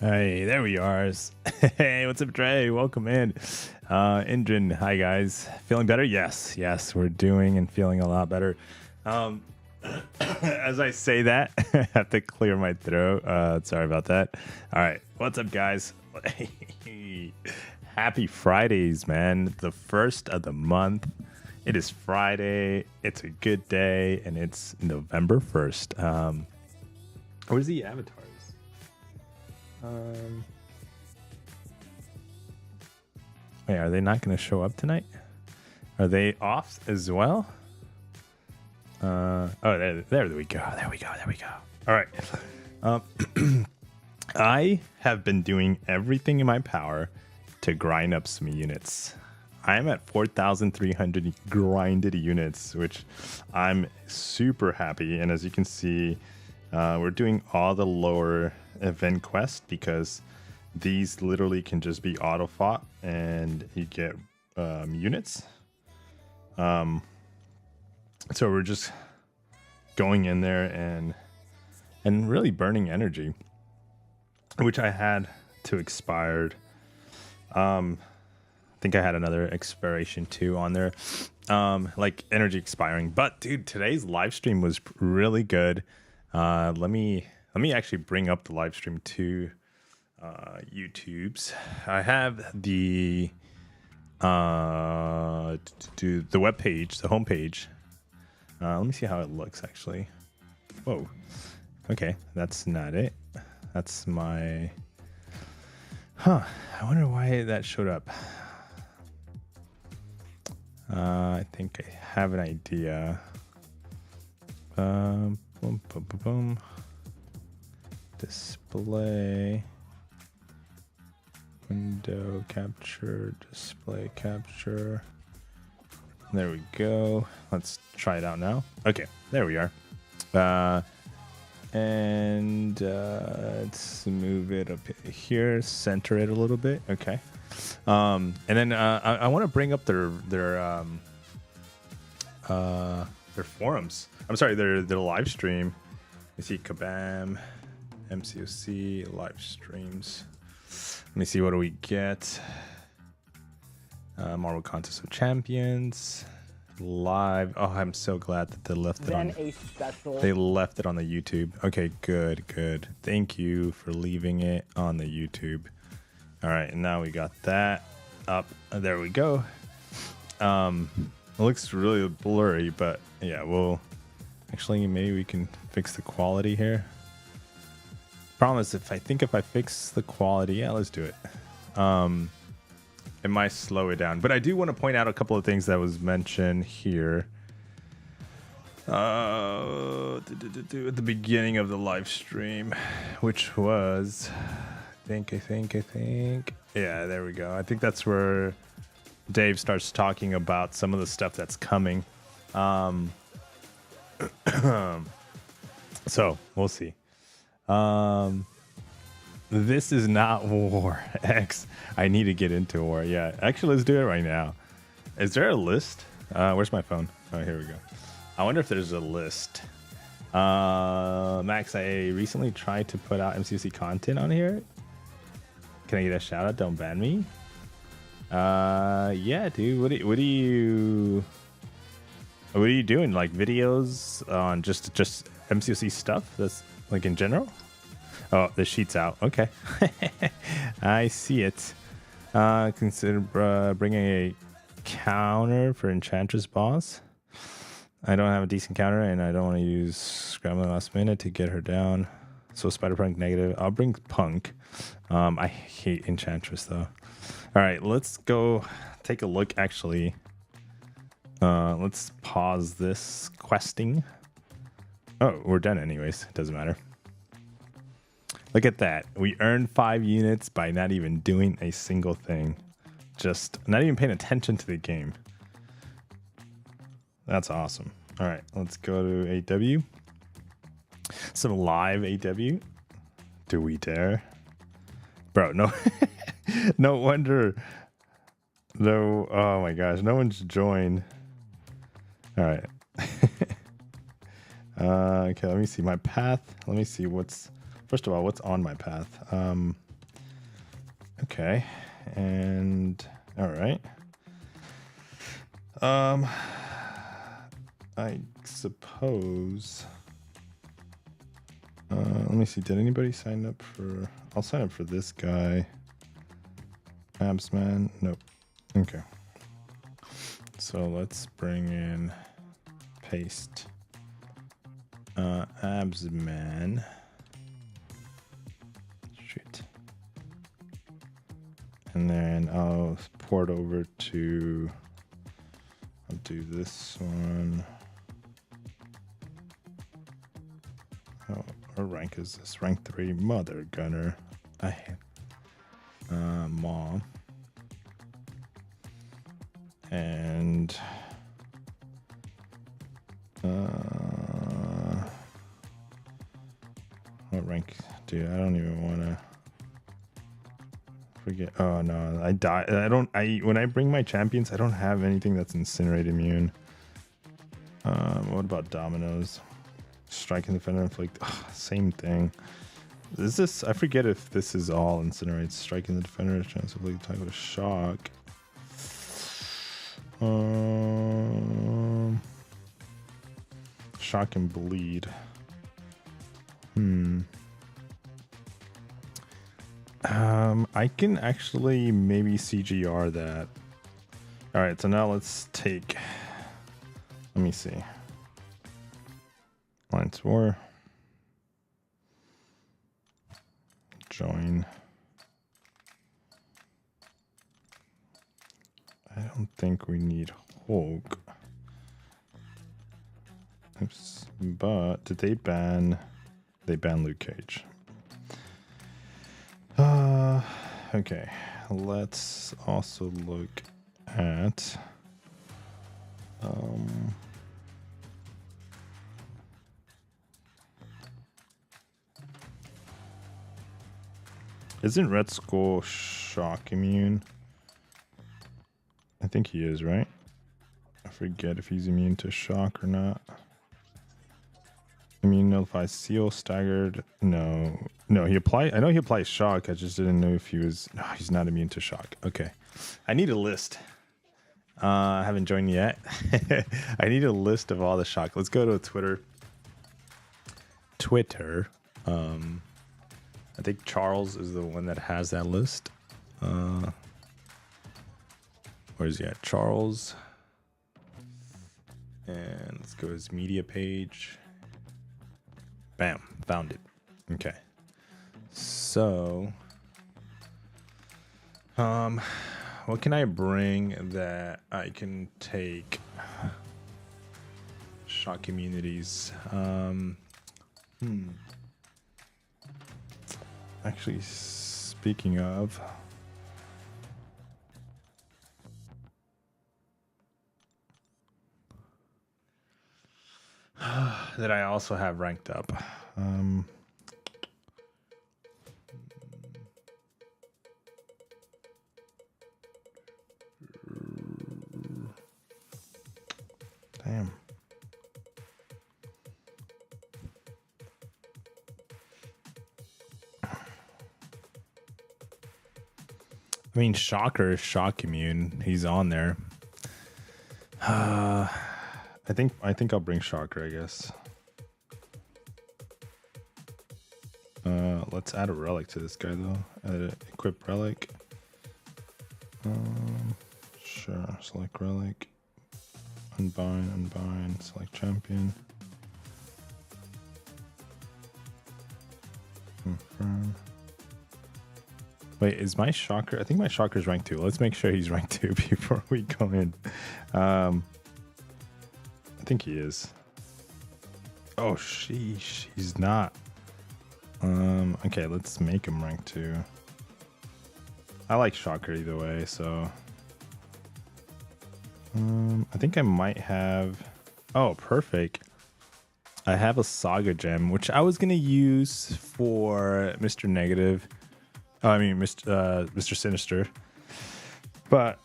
Hey, there we are. Hey, what's up, Trey? Welcome in. Indrin, hi guys. Feeling better? Yes, we're doing and feeling a lot better. Um, as I say that, I have to clear my throat. Sorry about that. All right, what's up, guys? Happy Fridays, man. The first of the month. It is Friday. It's a good day, and it's November 1st. Where's the avatars? Wait, are they not going to show up tonight? Are they off as well? Oh, there we go. There we go. All right. I have been doing everything in my power to grind up some units. I'm at 4,300 grinded units, which I'm super happy. And as you can see, we're doing all the lower event quests because these literally can just be auto fought and you get units. So we're just going in there and really burning energy, which I had to expired. I think I had another expiration too on there, like energy expiring. But dude, today's live stream was really good. Let me actually bring up the live stream to YouTube's. I have the web page, the home page. Let me see how it looks actually. Whoa. Okay, that's not it. That's my. I wonder why that showed up. I think I have an idea. Boom, boom, boom, boom. Display. Window capture, display capture. There we go. Let's try it out now. Okay, there we are. Let's move it up here, center it a little bit. Okay. And then I want to bring up their forums. I'm sorry, their live stream. You see Kabam, MCOC live streams. Let me see, what do we get? Marvel Contest of Champions live. Oh, I'm so glad that they left it on. They left it on the YouTube. Okay, good. Thank you for leaving it on the YouTube. All right, and now we got that up. There we go. It looks really blurry, but yeah, we'll actually maybe we can fix the quality here. Problem is, if I fix the quality, yeah, let's do it. It might slow it down, but I do want to point out a couple of things that was mentioned here. At the beginning of the live stream, which was, I think. Yeah, there we go. I think that's where Dave starts talking about some of the stuff that's coming. So we'll see. This is not War X. I need to get into War. Yeah, actually, let's do it right now. Is there a list? Where's my phone? Oh, here we go. I wonder if there's a list. Max, I recently tried to put out MCC content on here. Can I get a shout out? Don't ban me. Yeah, dude. What are you doing? Like videos on just MCC stuff? That's like in general. Oh, the sheet's out. Okay. I see it. Consider bringing a counter for Enchantress boss. I don't have a decent counter, and I don't want to use Scrambling last minute to get her down. So Spider-Punk negative. I'll bring Punk. I hate Enchantress, though. All right, let's go take a look, actually. Let's pause this questing. Oh, we're done anyways. Doesn't matter. Look at that. We earned 5 units by not even doing a single thing. Just not even paying attention to the game. That's awesome. All right, let's go to AW. Some live AW. Do we dare? Bro, no. No wonder. No, oh my gosh, no one's joined. All right. Okay, let me see my path. Let me see what's... First of all, what's on my path? Okay, and all right. I suppose. Let me see. Did anybody sign up for? I'll sign up for this guy. Absman. Nope. Okay. So let's bring in paste. Absman. Shoot. And then I'll port over to. I'll do this one. Oh, what rank is this? Rank 3. Mother Gunner. Mom. And what rank? Dude, I don't even want to forget. Oh no, I die. When I bring my champions, I don't have anything that's incinerate immune. What about dominoes? Strike and defender inflict. Same thing. Is this? I forget if this is all incinerates. Striking the defender, chance of attack with a shock. Shock and bleed. I can actually maybe CGR that. All right, so now let's take. Let me see. Alliance War. Join. I don't think we need Hulk. Oops. But did they ban? They banned Luke Cage. Okay. Let's also look at isn't Red Skull shock immune? I think he is, right? I forget if he's immune to shock or not. Immune nullifies seal, staggered. No, he applied. I know he applies shock. I just didn't know if he was. No, he's not immune to shock. Okay, I need a list. I haven't joined yet. I need a list of all the shock. Let's go to Twitter. I think Charles is the one that has that list. Where's he at? Charles. And let's go to his media page. Bam, found it. Okay. So, what can I bring that I can take shock immunities? Actually, speaking of, that I also have ranked up. Damn. I mean, Shocker is shock immune. He's on there. I think I'll bring Shocker, I guess. Let's add a relic to this guy though. Equip relic. Sure. Select relic. Unbind. Select champion. Confirm. Wait, is my Shocker? I think my Shocker's rank 2. Let's make sure he's rank 2 before we go in. I think he is. Oh, sheesh. He's not. Okay, let's make him rank 2. I like Shocker either way, so. I think I might have. Oh, perfect. I have a Saga Gem, which I was going to use for Mr. Negative. I mean, Mr. Sinister. But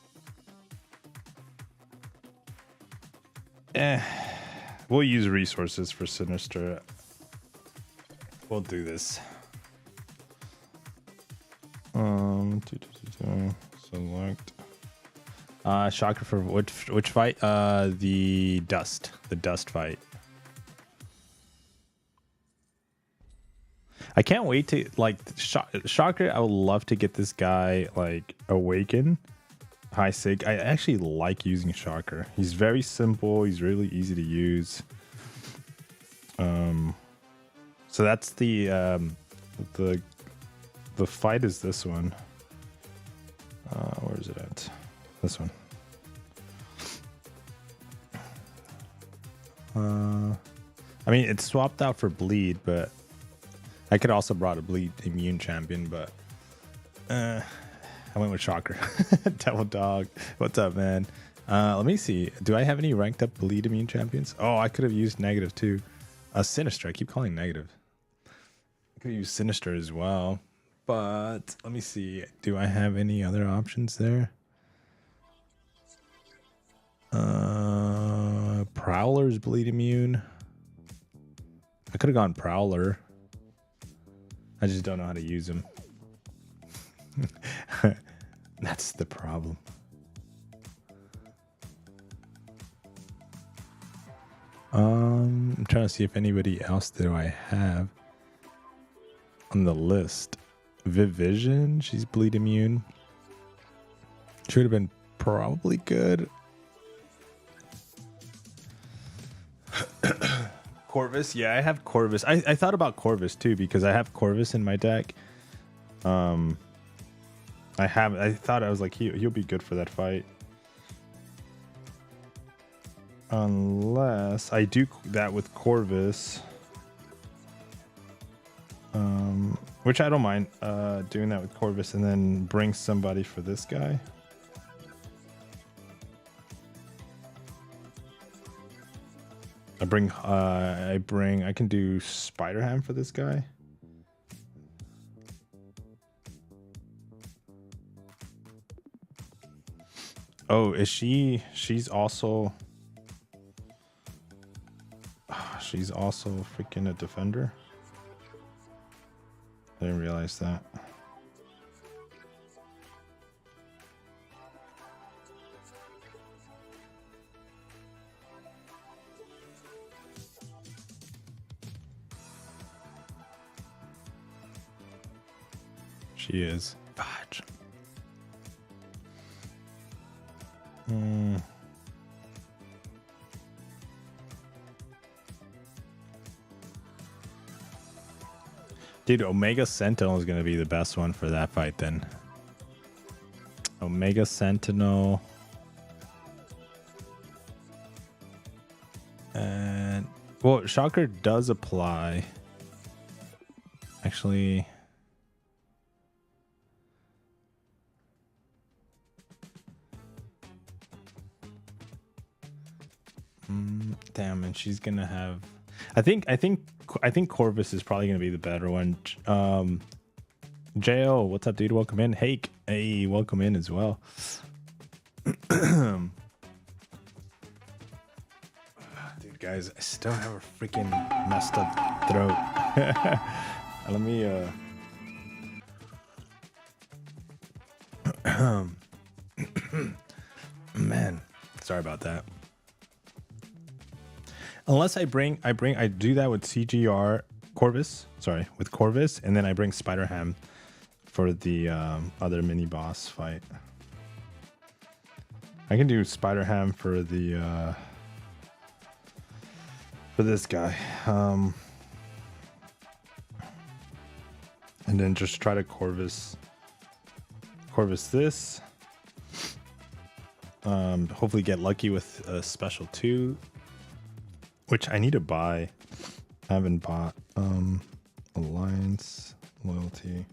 we'll use resources for Sinister. We'll do this. Select. Shocker for which fight? The dust fight. I can't wait to like Shocker. I would love to get this guy like awaken. High sig. I actually like using Shocker. He's very simple. He's really easy to use. So that's the fight is this one. Where is it at? This one. I mean, it's swapped out for bleed, but I could also brought a bleed immune champion, but I went with Shocker. Devil Dog, what's up, man? Let me see. Do I have any ranked up bleed immune champions? Oh, I could have used negative too. Sinister. I keep calling negative. I could use Sinister as well, but let me see. Do I have any other options there? Prowler's bleed immune. I could have gone Prowler. I just don't know how to use him. That's the problem. I'm trying to see if anybody else do I have on the list. Vivision, she's bleed immune. Should have been probably good. Corvus, yeah, I have Corvus. I thought about Corvus too because I have Corvus in my deck. I thought I was like he'll be good for that fight. Unless I do that with Corvus. Which I don't mind doing that with Corvus and then bring somebody for this guy. I can do Spider-Ham for this guy. Oh, is she's also freaking a defender? I didn't realize that. She is. Fudge. Dude, Omega Sentinel is going to be the best one for that fight then. Omega Sentinel. And, well, Shocker does apply. Actually... damn, and she's gonna have. I think Corvus is probably gonna be the better one. Jo, what's up, dude? Welcome in. Hey, welcome in as well. Dude, guys, I still have a freaking messed up throat. Let me man, sorry about that. Unless I do that with CGR Corvus, with Corvus, and then I bring Spider-Ham for the other mini boss fight. I can do Spider-Ham for the for this guy, and then just try to Corvus this. Hopefully get lucky with a special 2. Which I need to buy. I haven't bought. Alliance, loyalty.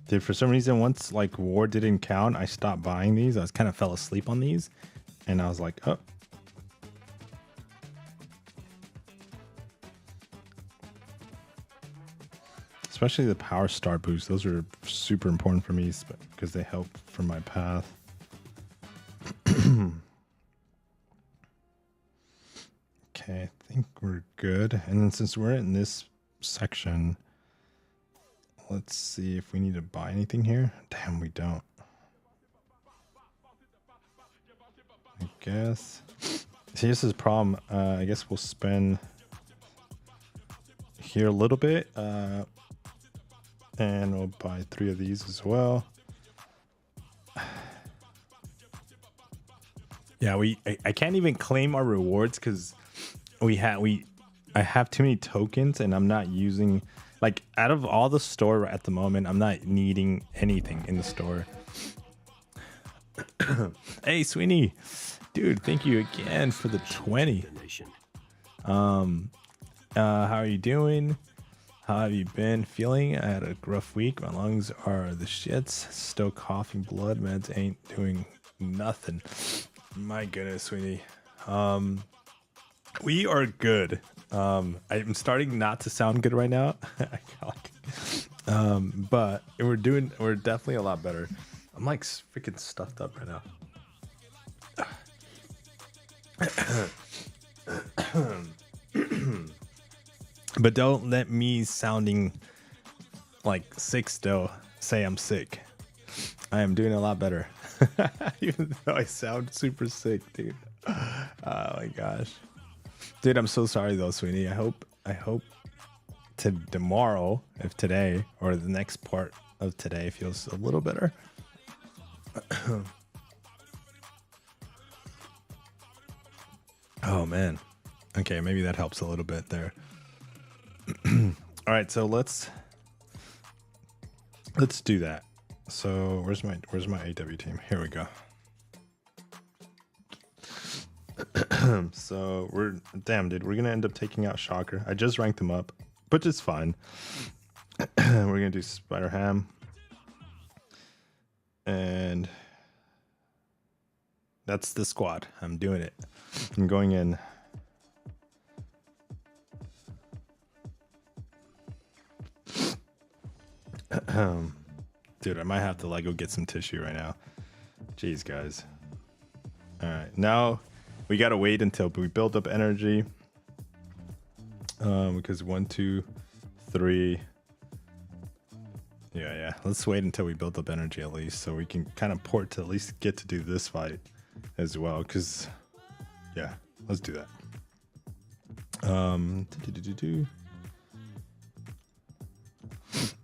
Dude, for some reason, once like war didn't count, I stopped buying these. I kind of fell asleep on these, and I was like, oh. Especially the power star boost. Those are super important for me because they help for my path. good. And then since we're in this section, let's see if we need to buy anything here. Damn, we don't. I guess. See, this is a problem. I guess we'll spend here a little bit. And we'll buy 3 of these as well. Yeah, I can't even claim our rewards because I have too many tokens and I'm not using, like, out of all the store at the moment, I'm not needing anything in the store. Hey, Sweeney, dude, thank you again for the 20. How are you doing? How have you been feeling? I had a rough week. My lungs are the shits. Still coughing blood. Meds ain't doing nothing. My goodness, Sweeney. We are good. I'm starting not to sound good right now. But we're definitely a lot better. I'm like freaking stuffed up right now. But don't let me sounding like sick still say I'm sick. I am doing a lot better. Even though I sound super sick, dude. Oh my gosh. Dude, I'm so sorry though, Sweeney. I hope to tomorrow, if today or the next part of today feels a little better. Oh man. Okay, maybe that helps a little bit there. All right, so let's do that. So where's my AW team? Here we go. So we're gonna end up taking out Shocker. I just ranked him up, but it's fine. We're gonna do Spider Ham, and that's the squad. I'm doing it. I'm going in. Dude, I might have to go get some tissue right now. Jeez, guys. All right, now we gotta wait until we build up energy. Because 1, 2, 3. Yeah. Let's wait until we build up energy at least, so we can kind of port to at least get to do this fight as well. Because, yeah, let's do that.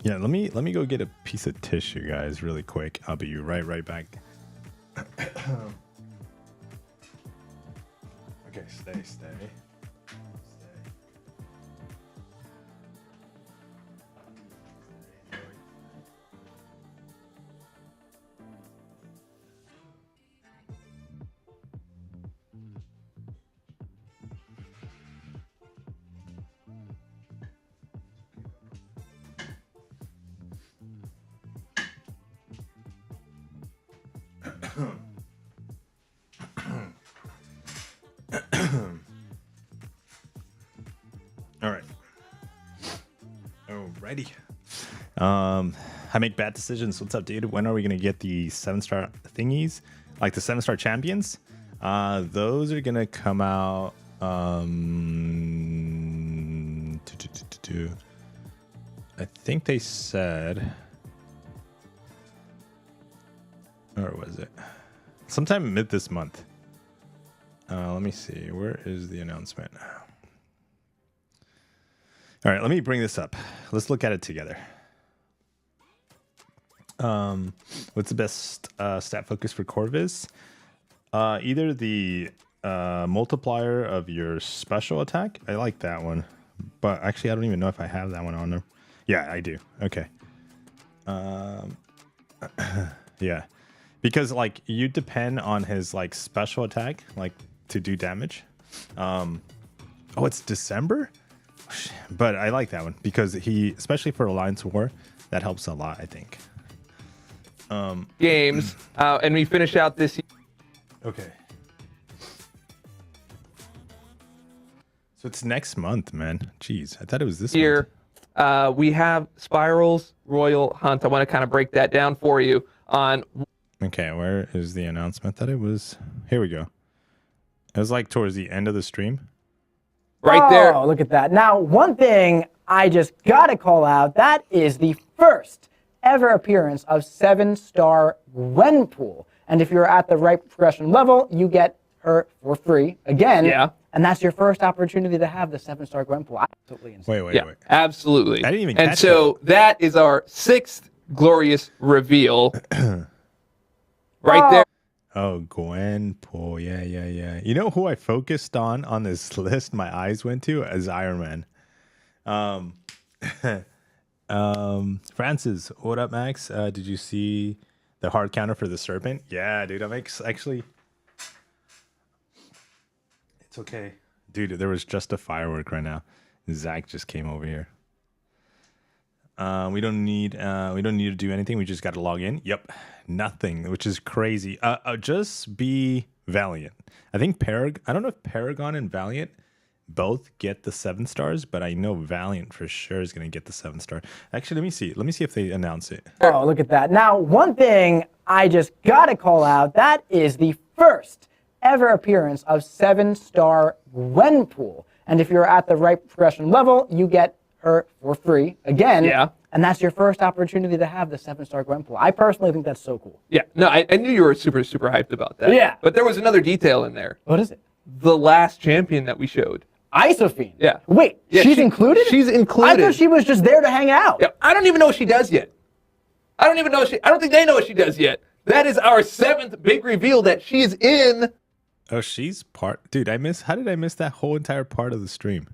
Yeah, let me go get a piece of tissue, guys, really quick. I'll be right back. Okay, stay. All right. Alrighty. I make bad decisions. What's up, dude? When are we gonna get the 7-star thingies? Like the 7-star champions? Those are gonna come out. I think they said, or was it sometime mid this month? Let me see. Where is the announcement? All right, let me bring this up. Let's look at it together. What's the best stat focus for Corvus? Either the multiplier of your special attack. I like that one, but actually I don't even know if I have that one on there. Yeah, I do. Okay. Yeah, because like you depend on his like special attack like to do damage. Oh, it's December. But I like that one because he, especially for Alliance War, that helps a lot, I think. Games, and we finish out this. Okay. So it's next month, man. Jeez, I thought it was this year. We have Spirals Royal Hunt. I want to kind of break that down for you on. Okay, where is the announcement that it was? Here we go. It was like towards the end of the stream. right there. Oh, look at that. Now, one thing I just got to call out, that is the first ever appearance of 7-star Gwenpool. And if you're at the right progression level, you get her for free again. Yeah. And that's your first opportunity to have the 7-star Gwenpool. Absolutely insane. Wait. Absolutely. I didn't even and catch so that is our 6th glorious reveal. Right there. Oh, Gwenpool. Yeah. You know who I focused on this list? My eyes went to as Iron Man. Francis, what up, Max? Did you see the hard counter for the serpent? Yeah, dude. Actually, it's okay, dude. There was just a firework right now. Zach just came over here. We don't need to do anything. We just got to log in. Yep, nothing, which is crazy. Just be Valiant. I think I don't know if Paragon and Valiant both get the 7 stars, but I know Valiant for sure is going to get the 7-star. Actually, let me see if they announce it. Oh, look at that. Now, one thing I just got to call out, that is the first ever appearance of 7-star Gwenpool. And if you're at the right progression level, you get her for free again. Yeah. And that's your first opportunity to have the 7-star Gwenpool. I personally think that's so cool. Yeah. No, I knew you were super, super hyped about that. Yeah. But there was another detail in there. What is it? The last champion that we showed. Isophyne. Yeah. Wait, Yeah, she's included? She's included. I thought she was just there to hang out. Yeah, I don't even know what she does yet. I don't think they know what she does yet. That is our 7th big reveal that she's in. Oh, she's part. Dude, how did I miss that whole entire part of the stream?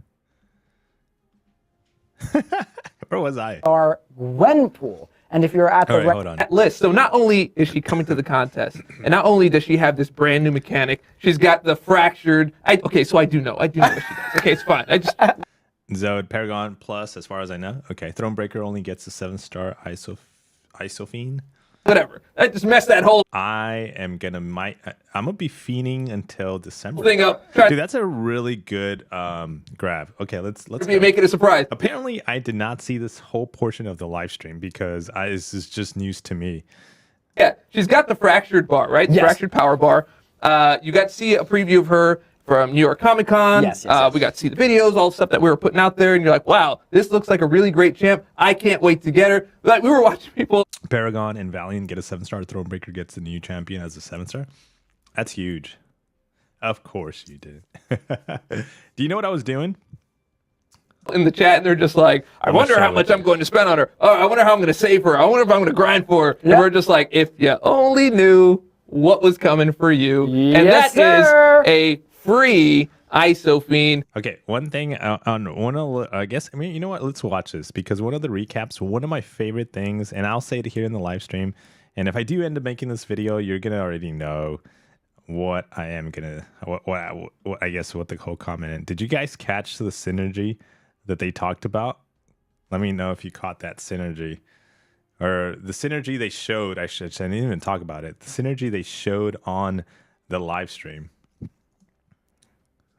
Where was I? Our Gwenpool. And if you're at the Hold on. That list. So not only is she coming to the contest, and not only does she have this brand new mechanic, she's got the fractured. Okay, so I do know what she does. Okay, it's fine. Zode, Paragon Plus, as far as I know. Okay, Thronebreaker only gets a 7-star Isophyne. Whatever. I just messed that whole I'm gonna be fiending until December. thing up. Dude, that's a really good grab. Okay, let's go. Make it a surprise. Apparently, I did not see this whole portion of the live stream because this is just news to me. Yeah, she's got the fractured bar, right? Yes. Fractured power bar. You got to see a preview of her from New York Comic Con. Yes. We got to see the videos, all the stuff that we were putting out there, and you're like, wow, this looks like a really great champ. I can't wait to get her. Like, we were watching people. Paragon and Valiant get a 7-star. Thronebreaker gets the new champion as a 7-star. That's huge. Of course you did. Do you know what I was doing? In the chat, and they're just like, I wonder how much I'm going to spend on her. Oh, I wonder how I'm going to save her. I wonder if I'm going to grind for her. Yep. And we're just like, if you only knew what was coming for you. And Yes, that sir. is a free Isophyne. Okay, one thing on one of, I guess, I mean, you know what? Let's watch this because one of the recaps, one of my favorite things, and I'll say it here in the live stream, and if I do end up making this video, you're going to already know what I am going to, what I guess what the whole comment is. Did you guys catch the synergy that they talked about? Let me know if you caught that synergy. Or the synergy they showed, I didn't even talk about it. The synergy they showed on the live stream.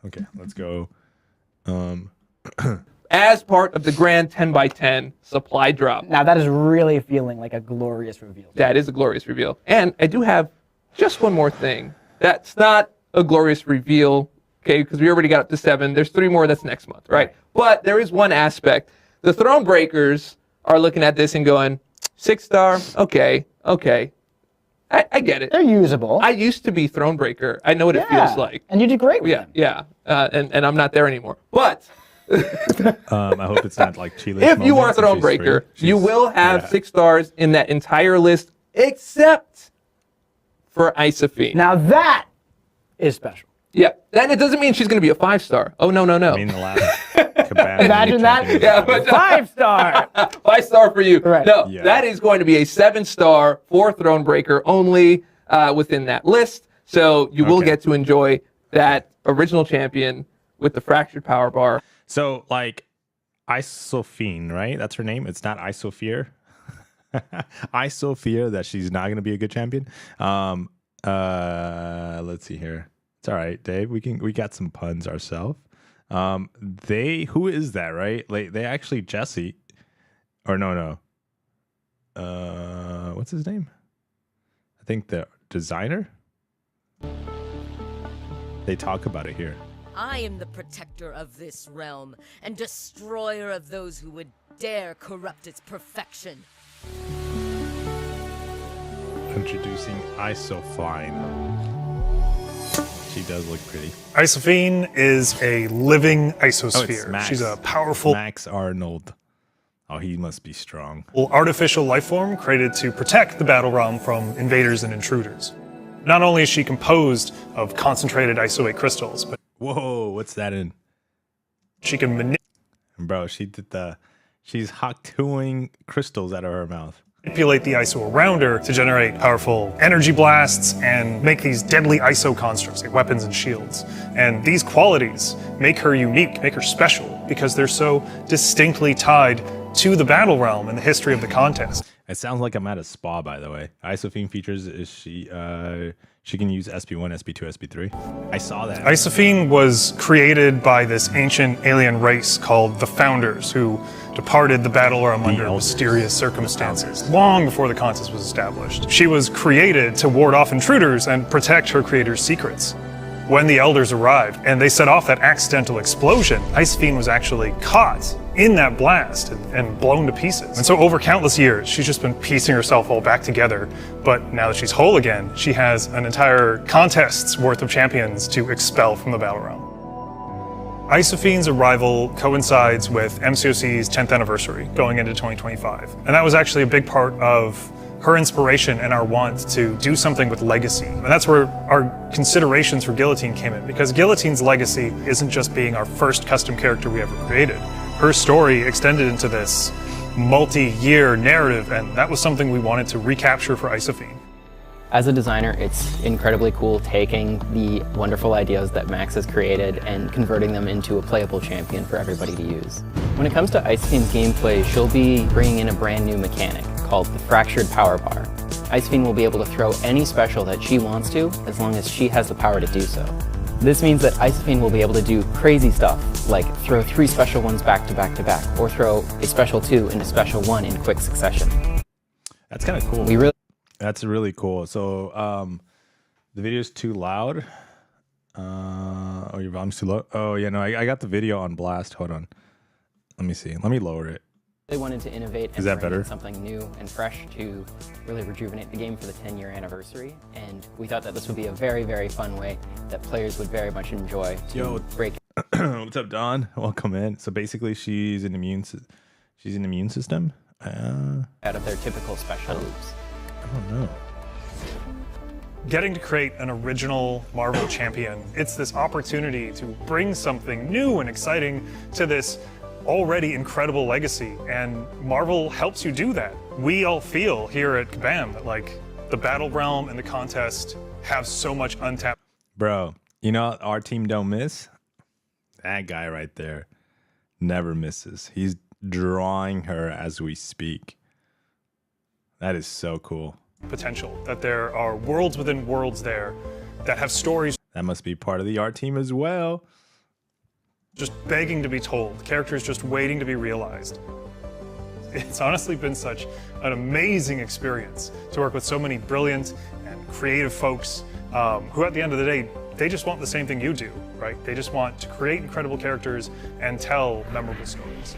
Okay, let's go. As part of the grand 10x10 supply drop. Now, that is really feeling like a glorious reveal. That is a glorious reveal. And I do have just one more thing. That's not a glorious reveal, okay, because we already got up to 7. There's 3 more, that's next month, right? But there is one aspect. The Thronebreakers are looking at this and going, 6-star, okay. I get it. They're usable. I used to be Thronebreaker. I know what it feels like. And you did great with them. Yeah. And I'm not there anymore. But I hope it's not like Chile. if you are Thronebreaker, you will have 6 stars in that entire list, except for Isophyne. Now, that is special. Yeah. And it doesn't mean she's going to be a 5-star. Oh, no. I mean, the last Cabana Imagine that. Yeah, but 5-star. 5-star for you. Right. No, Yeah. that is going to be a 7-star for Thronebreaker only within that list. So you will Okay. get to enjoy that original champion with the fractured power bar. So, like, Isophyne, right? That's her name. It's not Isophier. Isophier, that she's not going to be a good champion. Let's see here. It's all right, Dave. We got some puns ourselves. Who is that, right? Like, they actually Jesse, or no. What's his name? I think the designer. They talk about it here. I am the protector of this realm and destroyer of those who would dare corrupt its perfection. Introducing Isophyne. She does look pretty. Isophyne is a living isosphere. Max. She's a powerful Max Arnold. Oh, he must be strong. artificial life form created to protect the battle realm from invaders and intruders. Not only is she composed of concentrated iso-8 crystals, but Whoa, what's that in? she can Bro, she's hawk-tooing crystals out of her mouth. manipulate the iso around her to generate powerful energy blasts and make these deadly iso constructs, like weapons and shields. And these qualities make her unique, make her special, because they're so distinctly tied to the battle realm and the history of the contest. It sounds like I'm at a spa, by the way. Isophyne features is she can use SP1, SP2, SP3. I saw that. Isophyne was created by this ancient alien race called the Founders, who departed the battle realm under mysterious circumstances long before the contest was established. She was created to ward off intruders and protect her creator's secrets. When the elders arrived and they set off that accidental explosion, Isophyne was actually caught in that blast and blown to pieces. And so over countless years, she's just been piecing herself all back together. But now that she's whole again, she has an entire contest's worth of champions to expel from the battle realm. Isophyne's arrival coincides with MCOC's 10th anniversary going into 2025. And that was actually a big part of her inspiration and our want to do something with legacy. And that's where our considerations for Guillotine came in, because Guillotine's legacy isn't just being our first custom character we ever created. Her story extended into this multi-year narrative, and that was something we wanted to recapture for Isophyne. As a designer, it's incredibly cool taking the wonderful ideas that Max has created and converting them into a playable champion for everybody to use. When it comes to Isophyne's gameplay, she'll be bringing in a brand new mechanic called the Fractured Power Bar. Isophyne will be able to throw any special that she wants to, as long as she has the power to do so. This means that Isophyne will be able to do crazy stuff, like throw 3 special ones back to back to back, or throw a special 2 and a special 1 in quick succession. That's kind of cool. That's really cool. So the video's too loud. Oh, your volume's too low. Oh, yeah, no, I got the video on blast. Hold on. Let me see. Let me lower it. They wanted to innovate and Is that bring better? in something new and fresh to really rejuvenate the game for the 10-year anniversary. And we thought that this would be a very, very fun way that players would very much enjoy to break. What's up, Don? Welcome in. So basically, she's an immune system. Out of their typical special loops. I don't know. Getting to create an original Marvel champion, it's this opportunity to bring something new and exciting to this already incredible legacy, and Marvel helps you do that. We all feel here at Kabam that like the battle realm and the contest have so much untapped. Bro, you know our team don't miss? That guy right there never misses. He's drawing her as we speak. That is so cool. Potential, that there are worlds within worlds there that have stories That must be part of the art team as well. just begging to be told, characters just waiting to be realized. It's honestly been such an amazing experience to work with so many brilliant and creative folks who at the end of the day, they just want the same thing you do, right? They just want to create incredible characters and tell memorable stories.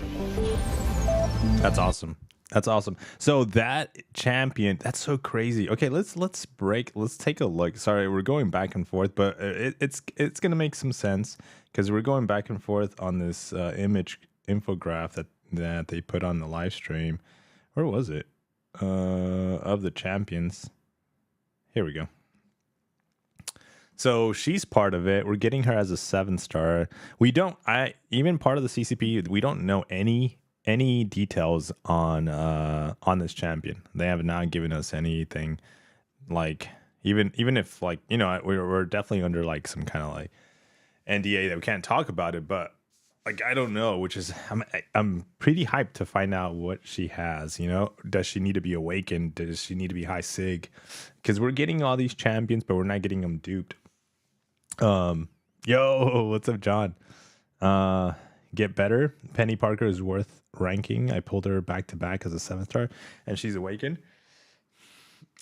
That's awesome. That's awesome. So that champion, that's so crazy. Okay, let's take a look. Sorry, we're going back and forth, but it's gonna make some sense because we're going back and forth on this image infograph that they put on the live stream. Where was it? Of the champions. Here we go. So she's part of it. We're getting her as a 7-star. Even part of the CCP, we don't know any details on this champion. They have not given us anything, like even if like, you know, we're definitely under like some kind of like NDA that we can't talk about it, but like I don't know, which is I'm pretty hyped to find out what she has. You know, does she need to be awakened? Does she need to be high sig? Because we're getting all these champions, but we're not getting them duped. Yo, what's up, John? Get better. Penny Parker is worth ranking. I pulled her back to back as a 7-star, and she's awakened.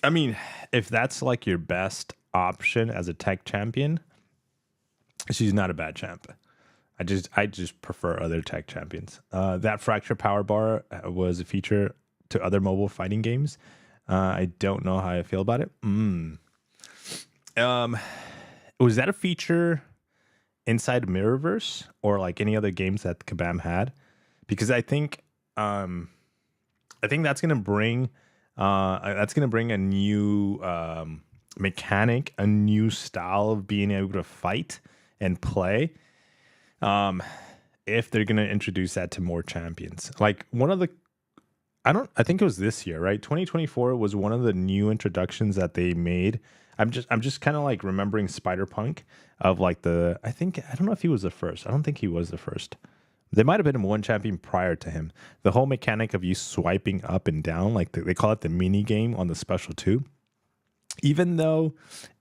I mean, if that's like your best option as a tech champion, She's not a bad champ. I just prefer other tech champions. That fracture power bar was a feature to other mobile fighting games. I don't know how I feel about it. Was that a feature inside Mirrorverse or like any other games that Kabam had? Because I think that's gonna bring a new mechanic, a new style of being able to fight and play. If they're gonna introduce that to more champions, like I think it was this year, right? 2024 was one of the new introductions that they made. I'm just kind of like remembering Spider-Punk of like I don't know if he was the first. I don't think he was the first. There might have been one champion prior to him. The whole mechanic of you swiping up and down, like they call it the mini game on the Special 2. Even though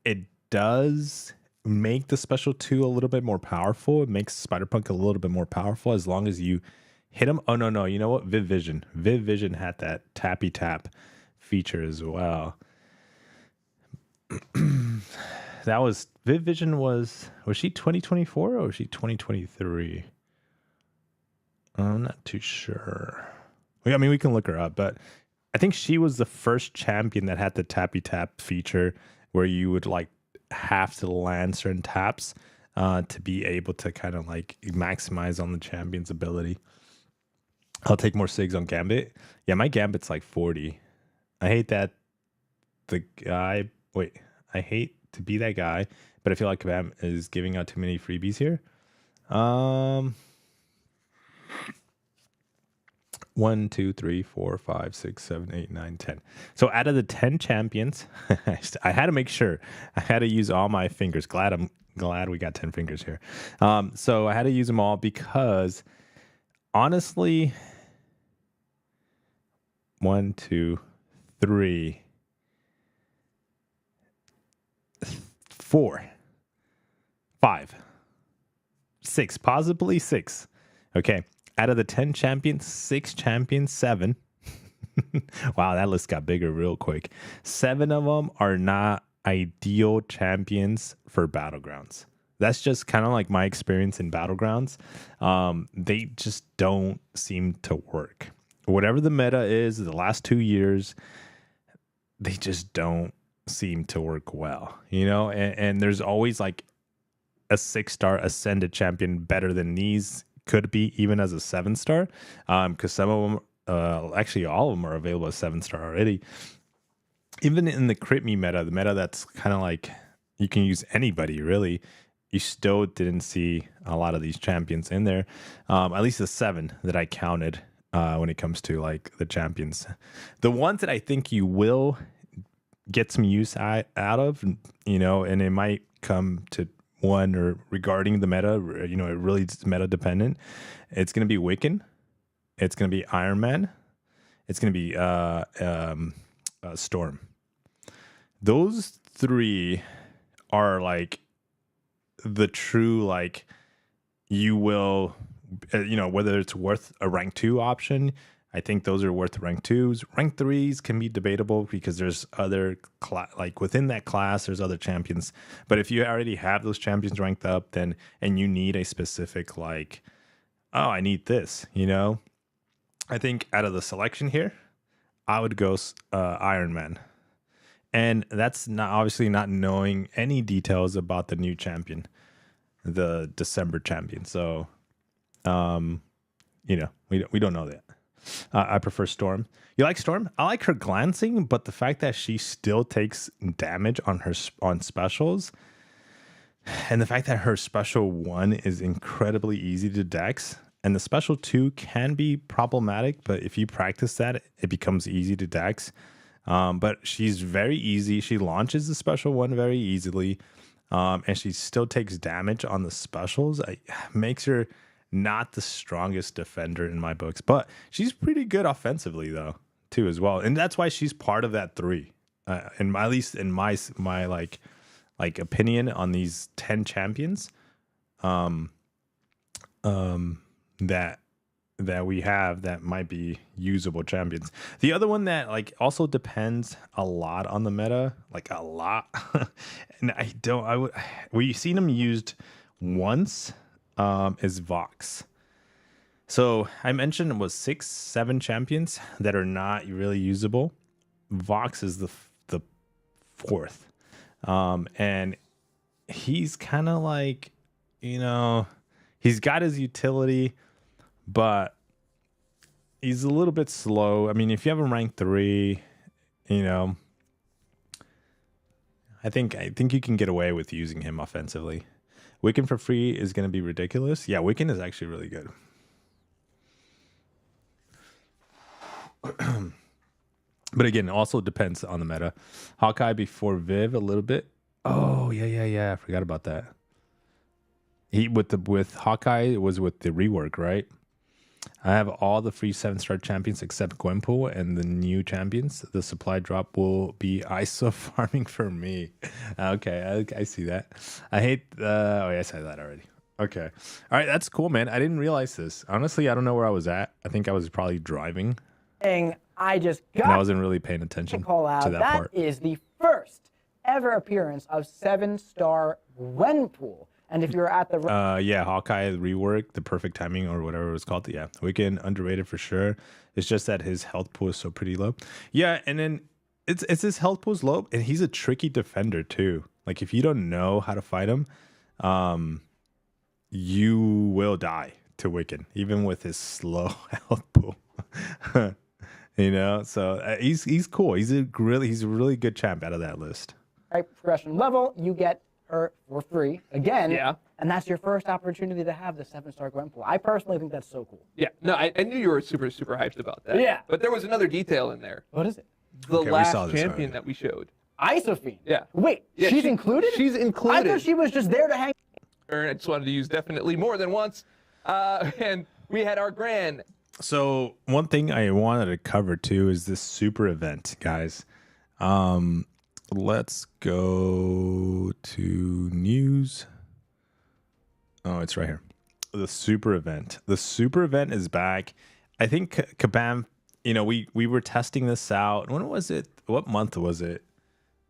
it does make the Special 2 a little bit more powerful, it makes Spider-Punk a little bit more powerful as long as you hit him. Oh, no. You know what? Viv Vision had that tappy tap feature as well. Viv Vision was she 2024 or was she 2023? I'm not too sure. I mean, we can look her up, but I think she was the first champion that had the tappy tap feature where you would like have to land certain taps to be able to kind of like maximize on the champion's ability. I'll take more SIGs on Gambit. Yeah, my Gambit's like 40. I hate that I hate to be that guy, but I feel like Kabam is giving out too many freebies here. 1, 2, 3, 4, 5, 6, 7, 8, 9, 10. So out of the 10 champions, I had to make sure. I had to use all my fingers. I'm glad we got 10 fingers here. So I had to use them all because honestly, 1, 2, 3, 4, 5, 6, possibly 6. Okay. Out of the 10 champions, 6 champions, 7. Wow, that list got bigger real quick. 7 of them are not ideal champions for Battlegrounds. That's just kind of like my experience in Battlegrounds. They just don't seem to work. Whatever the meta is, the last 2 years, they just don't seem to work well, you know? And there's always like a 6-star ascended champion better than these could be even as a 7-star, because some of them, actually all of them are available as 7-star already. Even in the crit me meta, the meta that's kind of like you can use anybody really, you still didn't see a lot of these champions in there. At least the 7 that I counted when it comes to like the champions. The ones that I think you will get some use out of, you know, and it might come to one or regarding the meta, you know, it really is meta dependent. It's going to be Wiccan. It's going to be Iron Man. It's going to be Storm. Those 3 are like the true, like, you will, you know, whether it's worth a rank 2 option. I think those are worth rank 2s. Rank 3s can be debatable because there's other, like within that class, there's other champions. But if you already have those champions ranked up, then, and you need a specific, like, oh, I need this, you know? I think out of the selection here, I would go Iron Man. And that's not obviously not knowing any details about the new champion, the December champion. So, you know, we don't know that. I prefer Storm. You like Storm? I like her glancing, but the fact that she still takes damage on specials, and the fact that her special 1 is incredibly easy to dex, and the special 2 can be problematic, but if you practice that, it becomes easy to dex. But she's very easy. She launches the special 1 very easily, and she still takes damage on the specials. It makes her not the strongest defender in my books, but she's pretty good offensively though too as well, and that's why she's part of that 3. And at least in my like opinion on these 10 champions, that we have that might be usable champions. The other one that like also depends a lot on the meta, like a lot, and we've seen them used once is Vox. So I mentioned it was 6-7 champions that are not really usable. Vox is the fourth. And he's kind of like, he's got his utility, but he's a little bit slow. I mean, if you have him ranked 3, I think you can get away with using him offensively. Wiccan for free is going to be ridiculous. Yeah, Wiccan is actually really good. But again, it also depends on the meta. Hawkeye before Viv a little bit. Oh, yeah. I forgot about that. With Hawkeye, it was with the rework, right? I have all the free 7-star champions except Gwenpool and the new champions. The supply drop will be ISO farming for me. Okay, I see that. I hate... oh, yeah, I said that already. Okay. All right, that's cool, man. I didn't realize this. Honestly, I don't know where I was at. I think I was probably driving. I just got and I wasn't really paying attention call out. to that part. That is the first ever appearance of 7-star Gwenpool. And if you're at the Hawkeye rework, the perfect timing or whatever it was called. Yeah, Wiccan underrated for sure. It's just that his health pool is so pretty low. Yeah, and then it's his health pool is low, and he's a tricky defender too. Like if you don't know how to fight him, you will die to Wiccan, even with his slow health pool. So he's cool. He's a really good champ out of that list. Right progression level, you get her for free again. Yeah. And that's your first opportunity to have the 7-star Gwenpool. I personally think that's so cool. Yeah. No, I knew you were super, super hyped about that. Yeah. But there was another detail in there. What is it? The Okay, we last saw this champion already. that we showed. Isophyne. Yeah. Wait, Yeah, she's included? She's included. I thought she was just there to hang. I just wanted to use definitely more than once. And we had our grand. So one thing I wanted to cover too is this super event, guys. Let's go to news. Oh, it's right here. The super event. The super event is back. I think Kabam, we were testing this out. When was it? What month was it?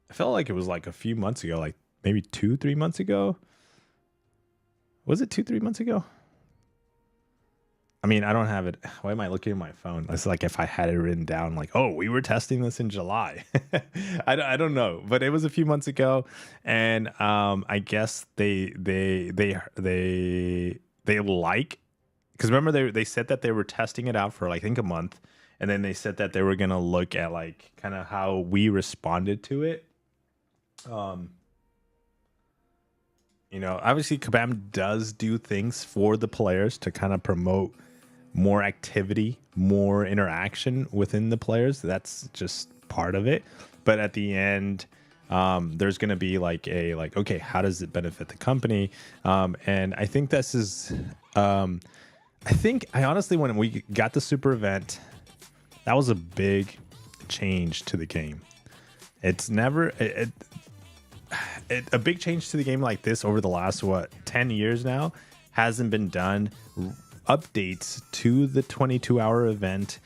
I felt like it was like a few months ago, like maybe 2-3 months ago. Was it 2-3 months ago? I mean, I don't have it. Why am I looking at my phone? It's like if I had it written down, like, oh, we were testing this in July. I don't know, but it was a few months ago, and I guess they like, because remember they said that they were testing it out for I think a month, and then they said that they were gonna look at like kind of how we responded to it. Obviously Kabam does do things for the players to kind of promote more activity, more interaction within the players. That's just part of it. But at the end, there's going to be okay, how does it benefit the company? And I think this is, I honestly, when we got the super event, that was a big change to the game. It's never, a big change to the game like this over the last 10 years now hasn't been done. Updates to the 22-hour event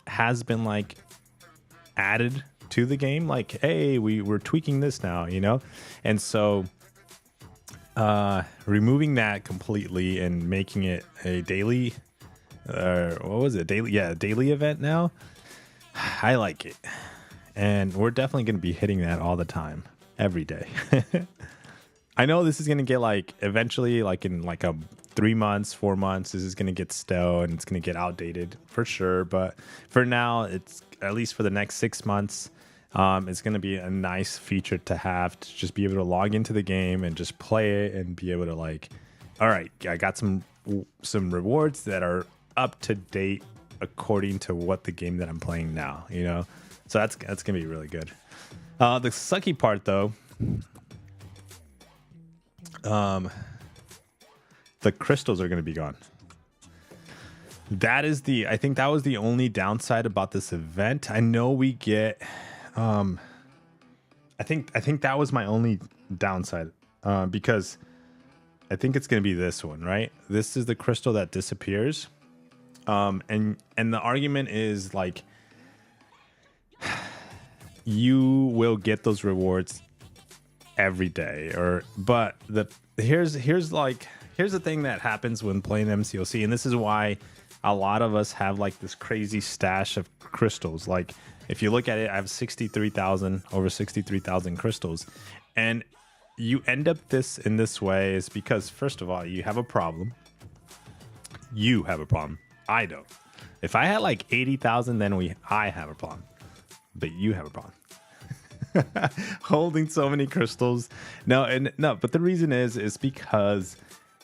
has been added to the game, hey, we're tweaking this now, and so removing that completely and making it a daily daily event now, I like it, and we're definitely going to be hitting that all the time, every day. I know this is going to get eventually in a 3 months, 4 months, this is going to get stale and it's going to get outdated for sure. But for now, it's at least for the next 6 months, it's going to be a nice feature to have, to just be able to log into the game and just play it and be able to all right, I got some rewards that are up to date according to what the game that I'm playing now, So that's going to be really good. The sucky part though, the crystals are going to be gone. I think that was the only downside about this event. I know we get, I think that was my only downside, because I think it's going to be this one, right? This is the crystal that disappears. And the argument is you will get those rewards every day. But here's the thing that happens when playing MCOC, and this is why a lot of us have like this crazy stash of crystals. Like if you look at it, I have over 63,000 crystals, and you end up in this way is because, first of all, you have a problem. I don't. If I had like 80,000, then I have a problem, but you have a problem. Holding so many crystals. But the reason is because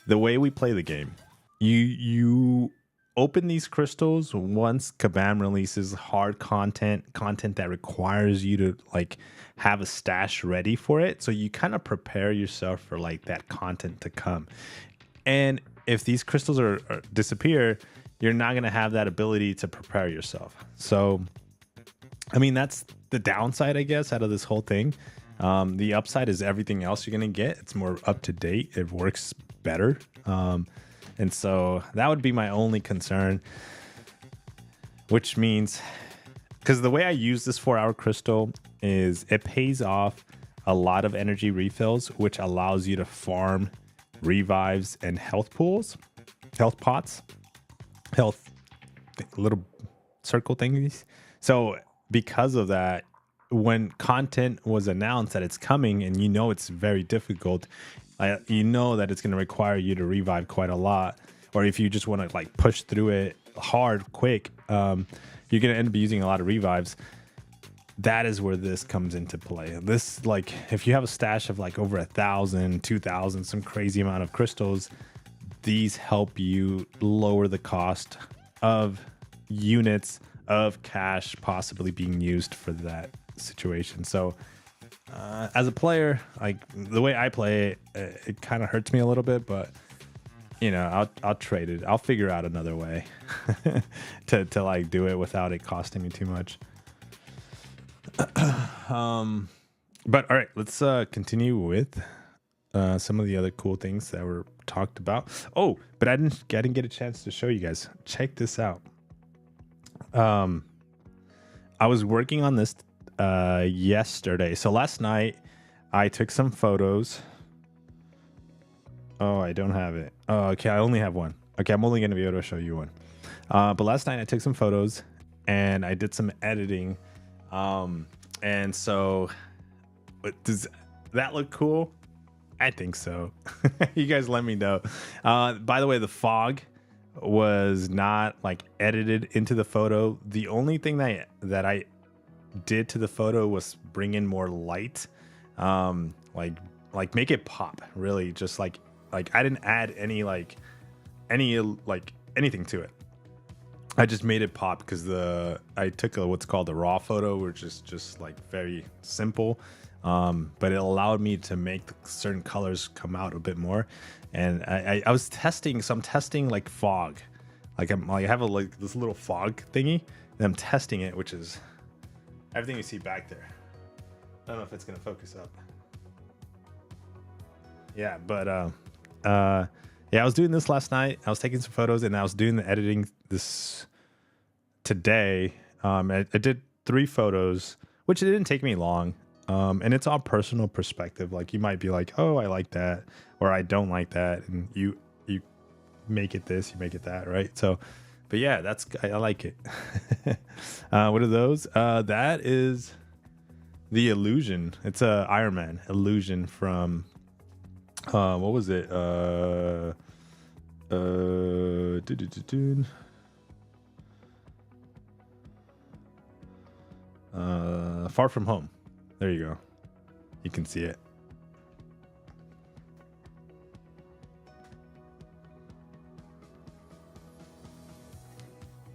the way we play the game, you open these crystals once Kabam releases hard content that requires you to like have a stash ready for it. So you kind of prepare yourself for like that content to come. And if these crystals are disappear, you're not going to have that ability to prepare yourself. So, I mean, that's the downside, I guess, out of this whole thing. The upside is everything else you're going to get. It's more up to date. It works better. And so that would be my only concern, which means, because the way I use this 4-hour crystal is it pays off a lot of energy refills, which allows you to farm revives and health pots, little circle thingies. So because of that, when content was announced that it's coming and you know it's very difficult, you know that it's going to require you to revive quite a lot, or if you just want to like push through it hard, quick, you're going to end up using a lot of revives. That is where this comes into play. This, like, if you have a stash of like over 1,000, 2,000, some crazy amount of crystals, these help you lower the cost of units of cash possibly being used for that situation. So as a player, like the way I play it, it kind of hurts me a little bit, but you know, I'll trade it. I'll figure out another way to like do it without it costing me too much. But all right, let's continue with some of the other cool things that were talked about. Oh, but I didn't get a chance to show you guys. Check this out. I was working on this yesterday. So last night I took some photos. Oh, I don't have it. Oh, okay, I only have one. Okay, I'm only going to be able to show you one. But last night I took some photos and I did some editing. And so does that look cool? I think so. You guys let me know. By the way, the fog was not like edited into the photo. The only thing that I did to the photo was bring in more light, like make it pop, really. Just like I didn't add anything to it. I just made it pop because I took what's called a raw photo, which is just like very simple, but it allowed me to make certain colors come out a bit more. And I was testing, so I'm testing like fog, I have this little fog thingy, and I'm testing it, which is everything you see back there. I don't know if it's gonna focus up. Yeah, but yeah, I was doing this last night. I was taking some photos and I was doing the editing this today. I did 3 photos, which it didn't take me long. And it's all personal perspective. Like you might be like, oh, I like that, or I don't like that. And you make it this, you make it that, right? So, but yeah, I like it. What are those? That is the illusion. It's a Iron Man illusion from, what was it? Far From Home. There you go. You can see it.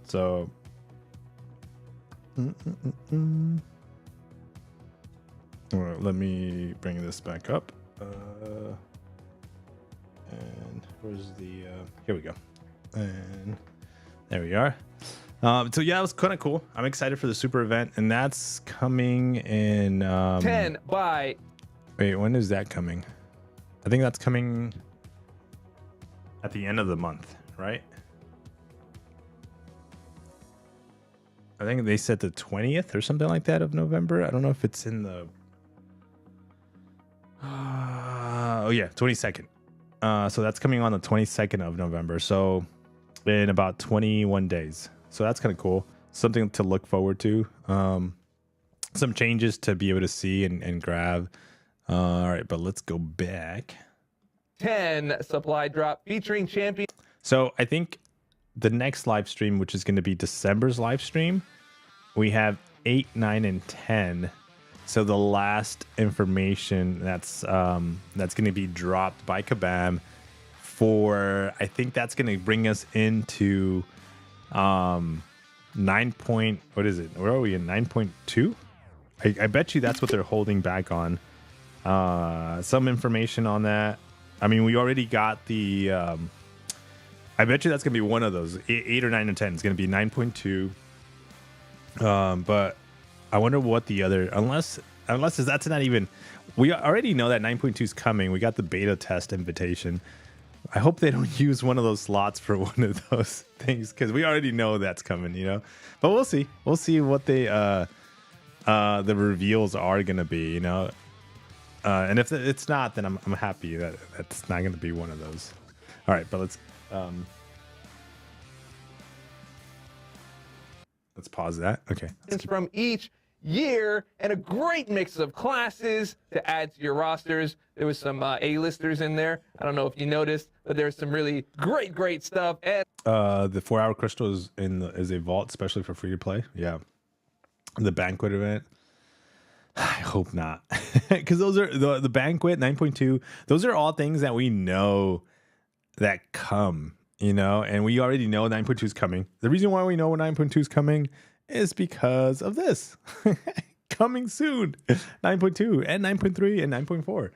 So, well, let me bring this back up. And where's the? Here we go. And there we are. So yeah, it was kind of cool. I'm excited for the super event, and that's coming in 10 by. Wait, when is that coming? I think that's coming at the end of the month, right? I think they said the 20th or something like that of November. I don't know if it's in the. Oh yeah, 22nd. So that's coming on the 22nd of November. So in about 21 days. So that's kind of cool. Something to look forward to. Some changes to be able to see and grab. All right, but let's go back. 10 supply drop featuring champion. So I think the next live stream, which is going to be December's live stream, we have 8, 9, and 10. So the last information that's going to be dropped by Kabam for, I think that's going to bring us into 9 point, what is it? Where are we in 9.2? I bet you that's what they're holding back on. Some information on that. I mean, we already got the, I bet you that's going to be one of those, 8 or 9 or 10. It's going to be 9.2. But I wonder what the other, unless that's not even, we already know that 9.2 is coming. We got the beta test invitation. I hope they don't use one of those slots for one of those things, because we already know that's coming, you know. But we'll see. We'll see what they the reveals are gonna be, you know. And if it's not, then I'm happy that that's not gonna be one of those. All right, but let's pause that. Okay. From each year and a great mix of classes to add to your rosters. There was some A-listers in there. I don't know if you noticed, but there's some really great stuff. And the 4-hour crystal is a vault, especially for free to play. Yeah. The banquet event. I hope not, because those are the banquet 9.2. Those are all things that we know that come, you know, and we already know 9.2 is coming. The reason why we know 9.2 is coming is because of this coming soon. 9.2 and 9.3 and 9.4.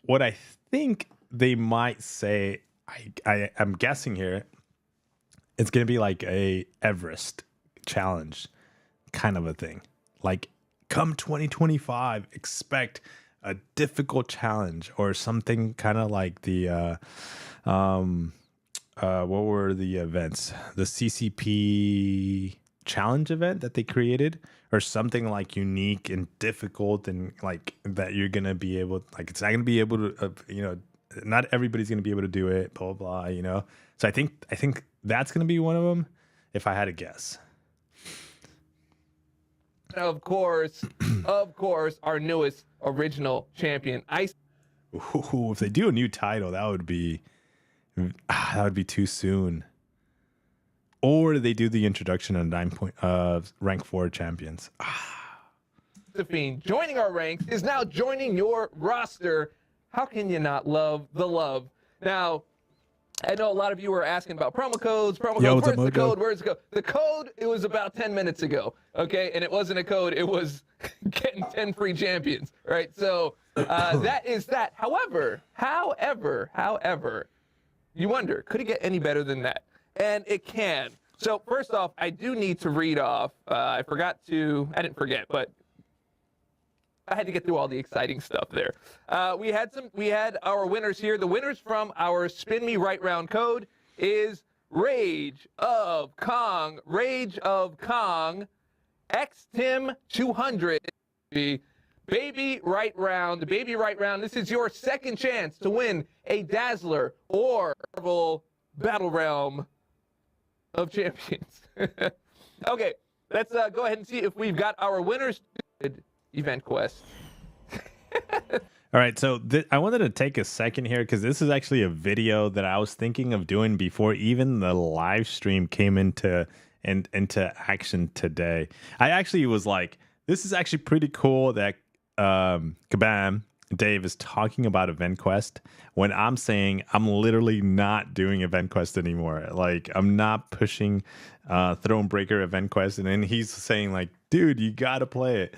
What I think they might say, I'm guessing here, it's going to be like a Everest challenge kind of a thing. Like, come 2025, expect a difficult challenge or something kind of like the what were the events? The CCP challenge event that they created, or something like unique and difficult, and like that you're gonna be able, like, it's not gonna be able to, you know, not everybody's gonna be able to do it, blah blah blah, you know. So I think that's gonna be one of them, if I had to guess. of course, our newest original champion, Ooh, if they do a new title, that would be too soon. Or they do the introduction of rank 4 champions. Isophyne, joining our ranks, is now joining your roster. How can you not love the love? Now, I know a lot of you were asking about promo codes. Where's the code? Where's the code? The code, it was about 10 minutes ago, okay? And it wasn't a code. It was getting 10 free champions, right? So that is that. However, you wonder, could it get any better than that? And it can. So first off, I do need to read off. I didn't forget, but I had to get through all the exciting stuff there. We had our winners here. The winners from our Spin Me Right Round code is Rage of Kong, X Tim 200, Baby Right Round. This is your second chance to win a Dazzler or Marvel Battle Realm of Champions. Okay, let's go ahead and see if we've got our winners. Event quest. All right, so I wanted to take a second here, because this is actually a video that I was thinking of doing before even the live stream came into action today. I actually was like, this is actually pretty cool that Kabam Dave is talking about Event Quest when I'm saying I'm literally not doing Event Quest anymore. Like, I'm not pushing Thronebreaker Event Quest, and then he's saying like, dude, you gotta play it.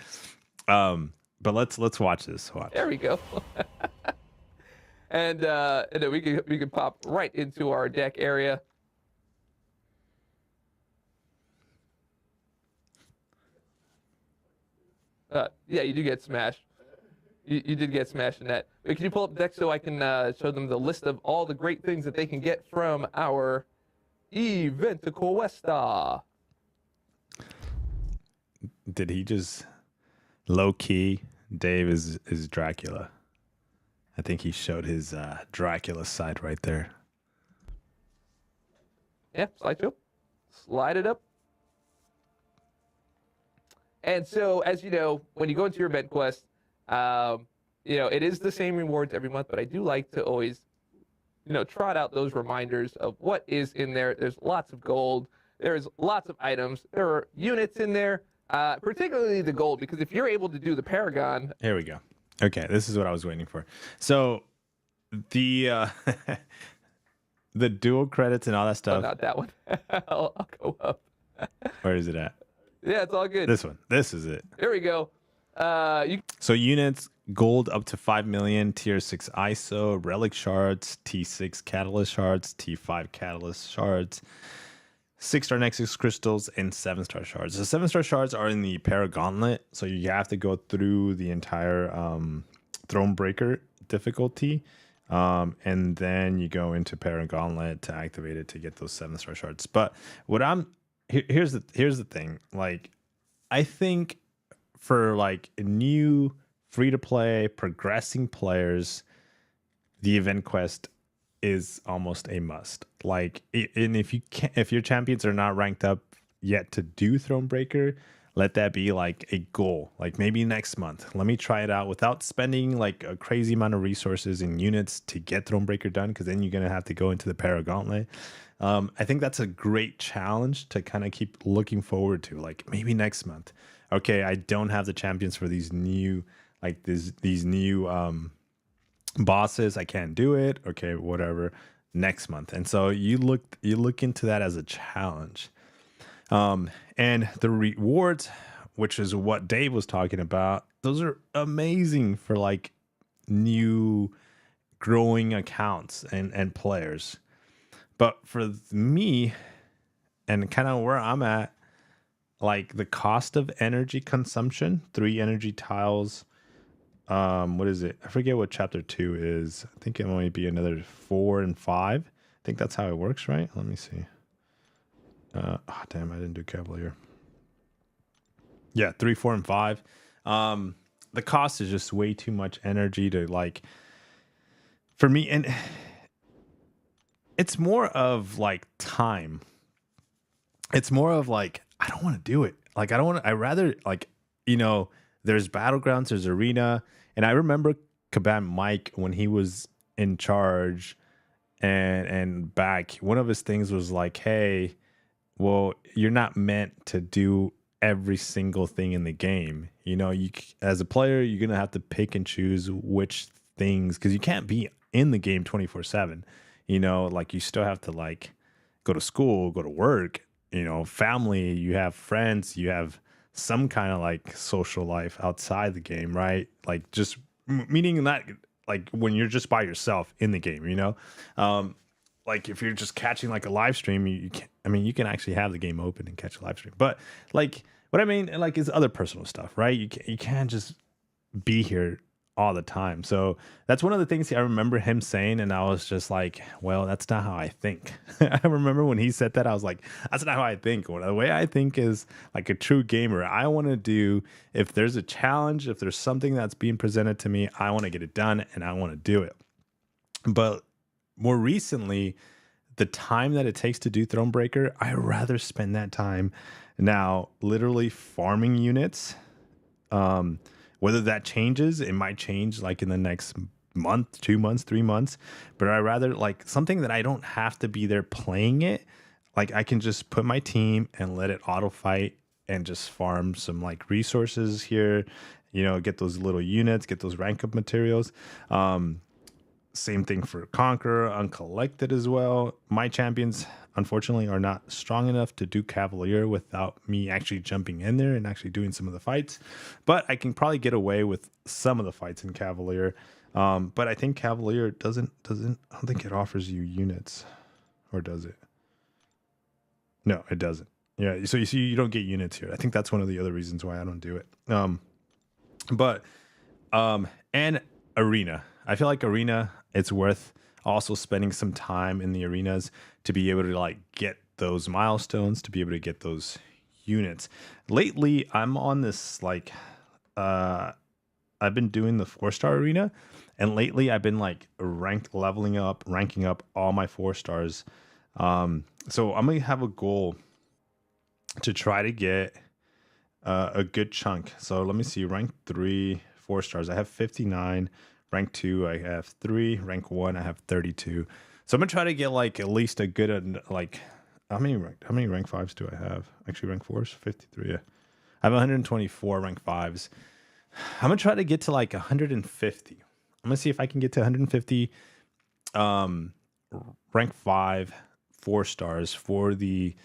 But let's watch this. Watch. There we go. and then we can pop right into our deck area. Yeah, you do get smashed. You did get smashed in that. Wait, can you pull up the deck so I can show them the list of all the great things that they can get from our Event Questa? Did he just low key? Dave is Dracula. I think he showed his Dracula side right there. Yeah, slideshow. Slide it up. And so, as you know, when you go into your event quest, it is the same rewards every month, but I do like to always, trot out those reminders of what is in there. There's lots of gold. There's lots of items. There are units in there, particularly the gold, because if you're able to do the Paragon. Here we go. Okay, this is what I was waiting for. So the the dual credits and all that stuff. Oh, not that one. I'll go up. Where is it at? Yeah, it's all good. This one. This is it. There we go. So units, gold up to 5 million, tier 6 ISO, relic shards, T6 catalyst shards, T5 catalyst shards, 6-star Nexus crystals, and 7-star shards. The 7-star shards are in the Paragauntlet, so you have to go through the entire Thronebreaker difficulty. And then you go into Paragauntlet to activate it to get those 7-star shards. But here's the thing. Like, I think for like new free-to-play progressing players, the event quest is almost a must. Like, and if your champions are not ranked up yet to do Thronebreaker, let that be like a goal. Like, maybe next month, let me try it out without spending like a crazy amount of resources and units to get Thronebreaker done, because then you're gonna have to go into the Paragauntlet. I think that's a great challenge to kind of keep looking forward to. Like, maybe next month, okay, I don't have the champions for these new bosses. I can't do it. Okay, whatever. Next month. And so you look into that as a challenge. And the rewards, which is what Dave was talking about, those are amazing for like new growing accounts and players. But for me, and kind of where I'm at, like the cost of energy consumption, 3 energy tiles. What is it? I forget what chapter 2 is. I think it might be another 4 and 5. I think that's how it works, right? Let me see. Damn, I didn't do Cavalier. Yeah, 3, 4, and 5. The cost is just way too much energy to like, for me, and it's more of like time. It's more of like, I don't want to do it. Like, I rather like, there's Battlegrounds, there's Arena. And I remember Kabam Mike when he was in charge and back, one of his things was like, hey, well, you're not meant to do every single thing in the game. You as a player, you're going to have to pick and choose which things, because you can't be in the game 24/7. Like, you still have to like go to school, go to work, family, you have friends, you have some kind of like social life outside the game, right? Like, just meaning that like when you're just by yourself in the game, like if you're just catching like a live stream, you can actually have the game open and catch a live stream. But like what I mean, like, is other personal stuff, right? You can't just be here all the time. So that's one of the things I remember him saying, and I was just like, well, that's not how I think. I remember when he said that, I was like, that's not how I think. The way I think is like a true gamer. I want to do, if there's a challenge, if there's something that's being presented to me, I want to get it done and I want to do it. But more recently, the time that it takes to do Thronebreaker, I rather spend that time now literally farming units. Whether that changes, it might change like in the next month, 2 months, 3 months. But I rather like something that I don't have to be there playing it. Like, I can just put my team and let it auto fight and just farm some like resources here, get those little units, get those rank up materials. Same thing for Conqueror, Uncollected as well. My champions, unfortunately, are not strong enough to do Cavalier without me actually jumping in there and actually doing some of the fights. But I can probably get away with some of the fights in Cavalier. But I think Cavalier doesn't. I don't think it offers you units, or does it? No, it doesn't. Yeah, so you see, you don't get units here. I think that's one of the other reasons why I don't do it. And Arena. I feel like Arena, it's worth also spending some time in the arenas to be able to like get those milestones, to be able to get those units. Lately, I'm on this like, I I've been doing the 4-star arena, and lately I've been like ranking up all my 4 stars. So I'm gonna have a goal to try to get a good chunk. So let me see, rank 3, 4 stars. I have 59. Rank 2, I have 3. Rank 1, I have 32. So I'm gonna try to get like at least a good like how many rank 5s do I have? Actually, rank 4s, 53. Yeah. I have 124 rank 5s. I'm gonna try to get to like 150. I'm gonna see if I can get to 150 rank 5 4 stars for the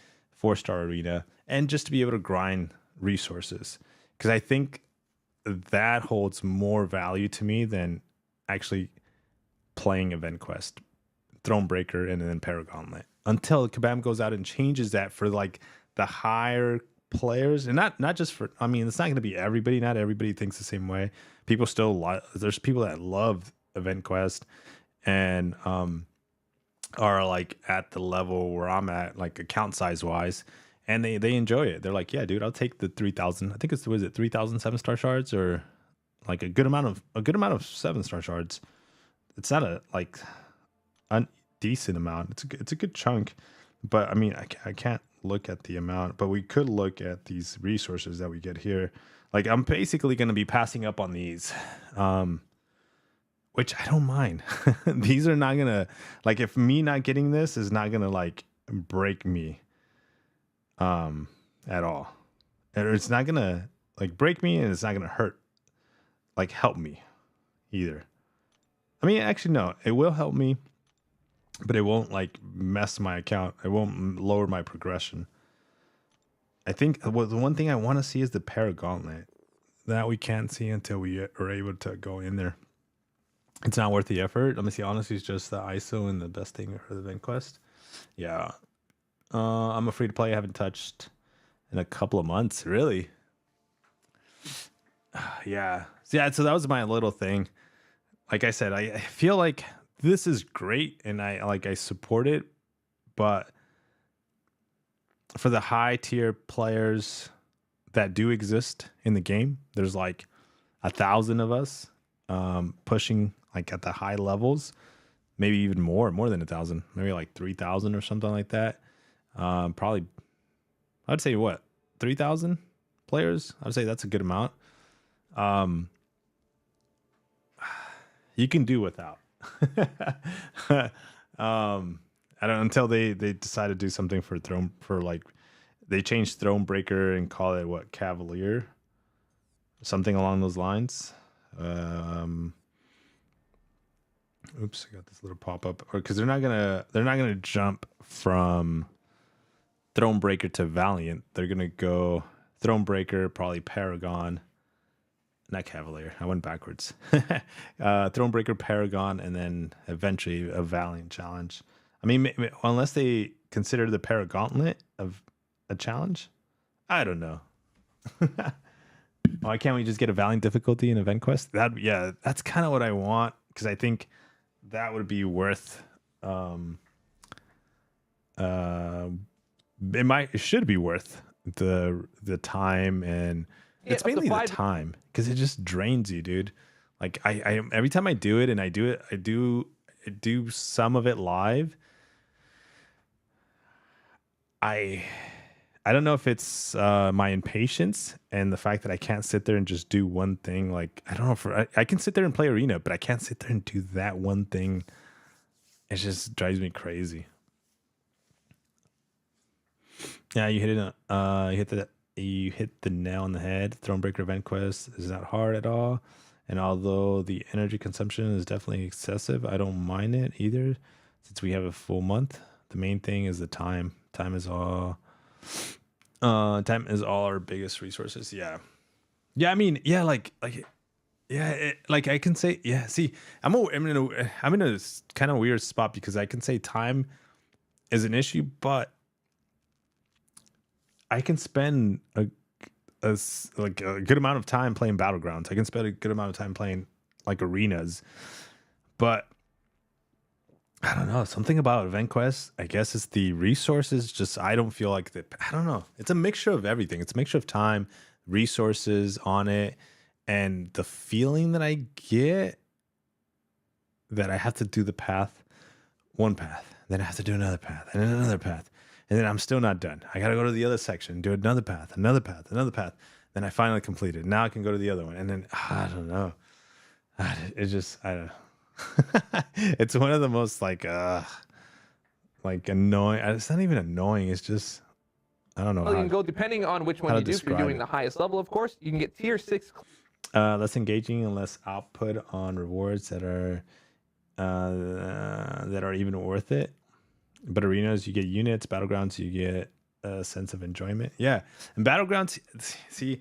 4-star arena, and just to be able to grind resources, because I think that holds more value to me than actually playing Event Quest, Thronebreaker, and then Paragauntlet, until Kabam goes out and changes that for like the higher players, and not just for, I mean, it's not going to be everybody. Not everybody thinks the same way. People still there's people that love Event Quest and are like at the level where I'm at, like account size wise, and they enjoy it. They're like, yeah, dude, I'll take the 3,000. I think it's, was it 3,000 7-star shards, or like a good amount of 7-star shards. It's not a like decent amount. It's a good chunk, but I mean, I can't look at the amount, but we could look at these resources that we get here. Like, I'm basically going to be passing up on these, which I don't mind. These are not gonna, like, if me not getting this is not gonna like break me at all, or it's not gonna like break me, and it's not gonna hurt, like, help me either. I mean, actually no, it will help me, but it won't like mess my account. It won't lower my progression. I think the one thing I want to see is the Paragauntlet. That we can't see until we are able to go in there. It's not worth the effort. Let me see. Honestly, it's just the ISO and the best thing for the event quest. Yeah. I'm a free to play. I haven't touched in a couple of months, really. Yeah. So that was my little thing. Like I said, I feel like this is great, and I support it, but for the high tier players that do exist in the game, there's like 1,000 of us pushing like at the high levels, maybe even more than 1,000, maybe like 3,000 or something like that. Probably, I'd say 3,000 players. I'd say that's a good amount. You can do without. I don't, until they decide to do something for Throne, for like they changed Thronebreaker and call it Cavalier, something along those lines. Oops, I got this little pop up, because they're not gonna jump from Thronebreaker to Valiant. They're gonna go Thronebreaker, probably Paragon, not Cavalier. I went backwards. Thronebreaker, Paragon, and then eventually a Valiant challenge. I mean, unless they consider the Paragauntlet of a challenge, I don't know. Why can't we just get a Valiant difficulty in Event Quest? That's kind of what I want, because I think that would be worth. It should be worth the time, and it's mainly the time, because it just drains you, dude. Like I every time I do it, and I do some of it live. I don't know if it's my impatience and the fact that I can't sit there and just do one thing. Like, I don't know if I can sit there and play Arena, but I can't sit there and do that one thing. It just drives me crazy. Yeah, you hit it. You hit the nail on the head. Thronebreaker Event Quest is not hard at all, and although the energy consumption is definitely excessive, I don't mind it either, since we have a full month. The main thing is the time. Time is all our biggest resources. Yeah. I mean, yeah, like I can say, yeah. See, I'm in a kind of weird spot, because I can say time is an issue, but I can spend a good amount of time playing Battlegrounds. I can spend a good amount of time playing like arenas, but I don't know, something about Event Quest, I guess it's the resources. Just, I don't feel like I don't know. It's a mixture of everything. It's a mixture of time, resources on it, And the feeling that I get that I have to do the path, one path, then I have to do another path, and then another path. And then I'm still not done. I got to go to the other section, do another path, another path, another path. Then I finally completed. Now I can go to the other one. And then, I don't know. It's just, I don't know. It's one of the most like annoying. It's not even annoying. It's just, I don't know. Well, you can go depending on which one you do. If you're doing it. the highest level, of course, you can get tier 6. Less engaging and less output on rewards that are even worth it. But arenas, you get units. Battlegrounds, you get a sense of enjoyment. Yeah, and Battlegrounds. See,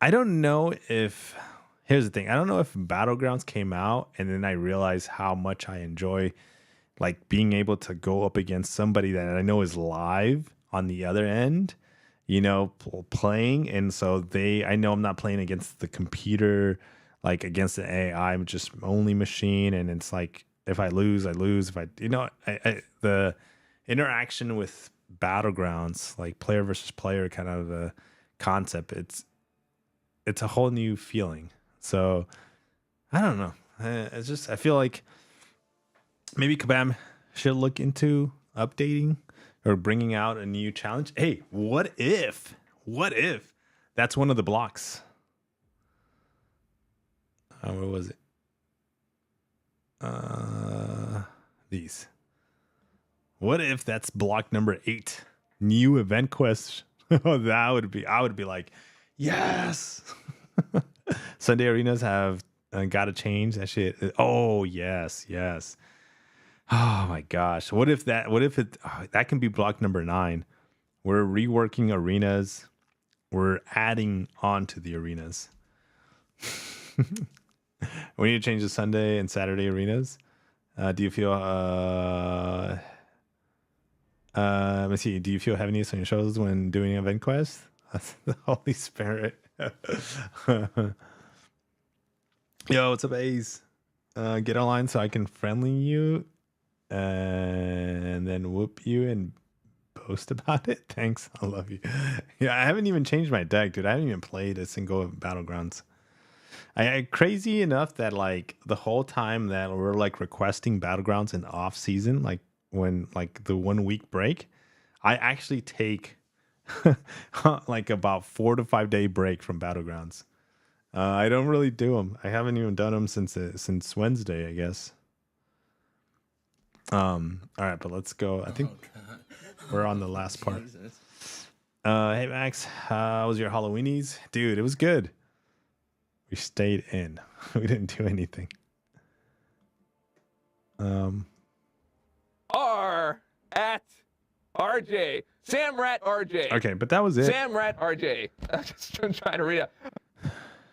I don't know if. Here's the thing. I don't know if Battlegrounds came out and then I realized how much I enjoy, like being able to go up against somebody that I know is live on the other end, you know, playing. And so I know I'm not playing against the computer, like against the AI. I'm just only machine. And it's like, if I lose, I lose. If I, the interaction with Battlegrounds, like player versus player kind of a concept, it's a whole new feeling. So I don't know. It's just, I feel like maybe Kabam should look into updating or bringing out a new challenge. Hey, what if that's one of the blocks? What was it? These. What if that's block number 8? New event quest. I would be like, yes. Sunday arenas have got to change that shit. Oh yes. Oh my gosh. What if that can be block number 9? We're reworking arenas. We're adding on to the arenas. We need to change the Sunday and Saturday arenas. Do you feel let's see, do you feel heaviness on your shoulders when doing event quest? That's the Holy Spirit. Yo, what's up, Ace? Get online so I can friendly you and then whoop you and post about it. Thanks, I love you. Yeah, I haven't even changed my deck, dude. I haven't even played a single Battlegrounds. I crazy enough that like the whole time that we're like requesting Battlegrounds in off season, like when like the 1 week break, I actually take like about 4 to 5 day break from Battlegrounds. I don't really do them. I haven't even done them since Wednesday, I guess. All right, but let's go. I think we're on the last part. Hey Max, how was your Halloweenies? Dude, it was good. We stayed in. We didn't do anything. R at RJ. Samrat RJ. Okay, but that was it. Samrat RJ. I'm just trying to read it.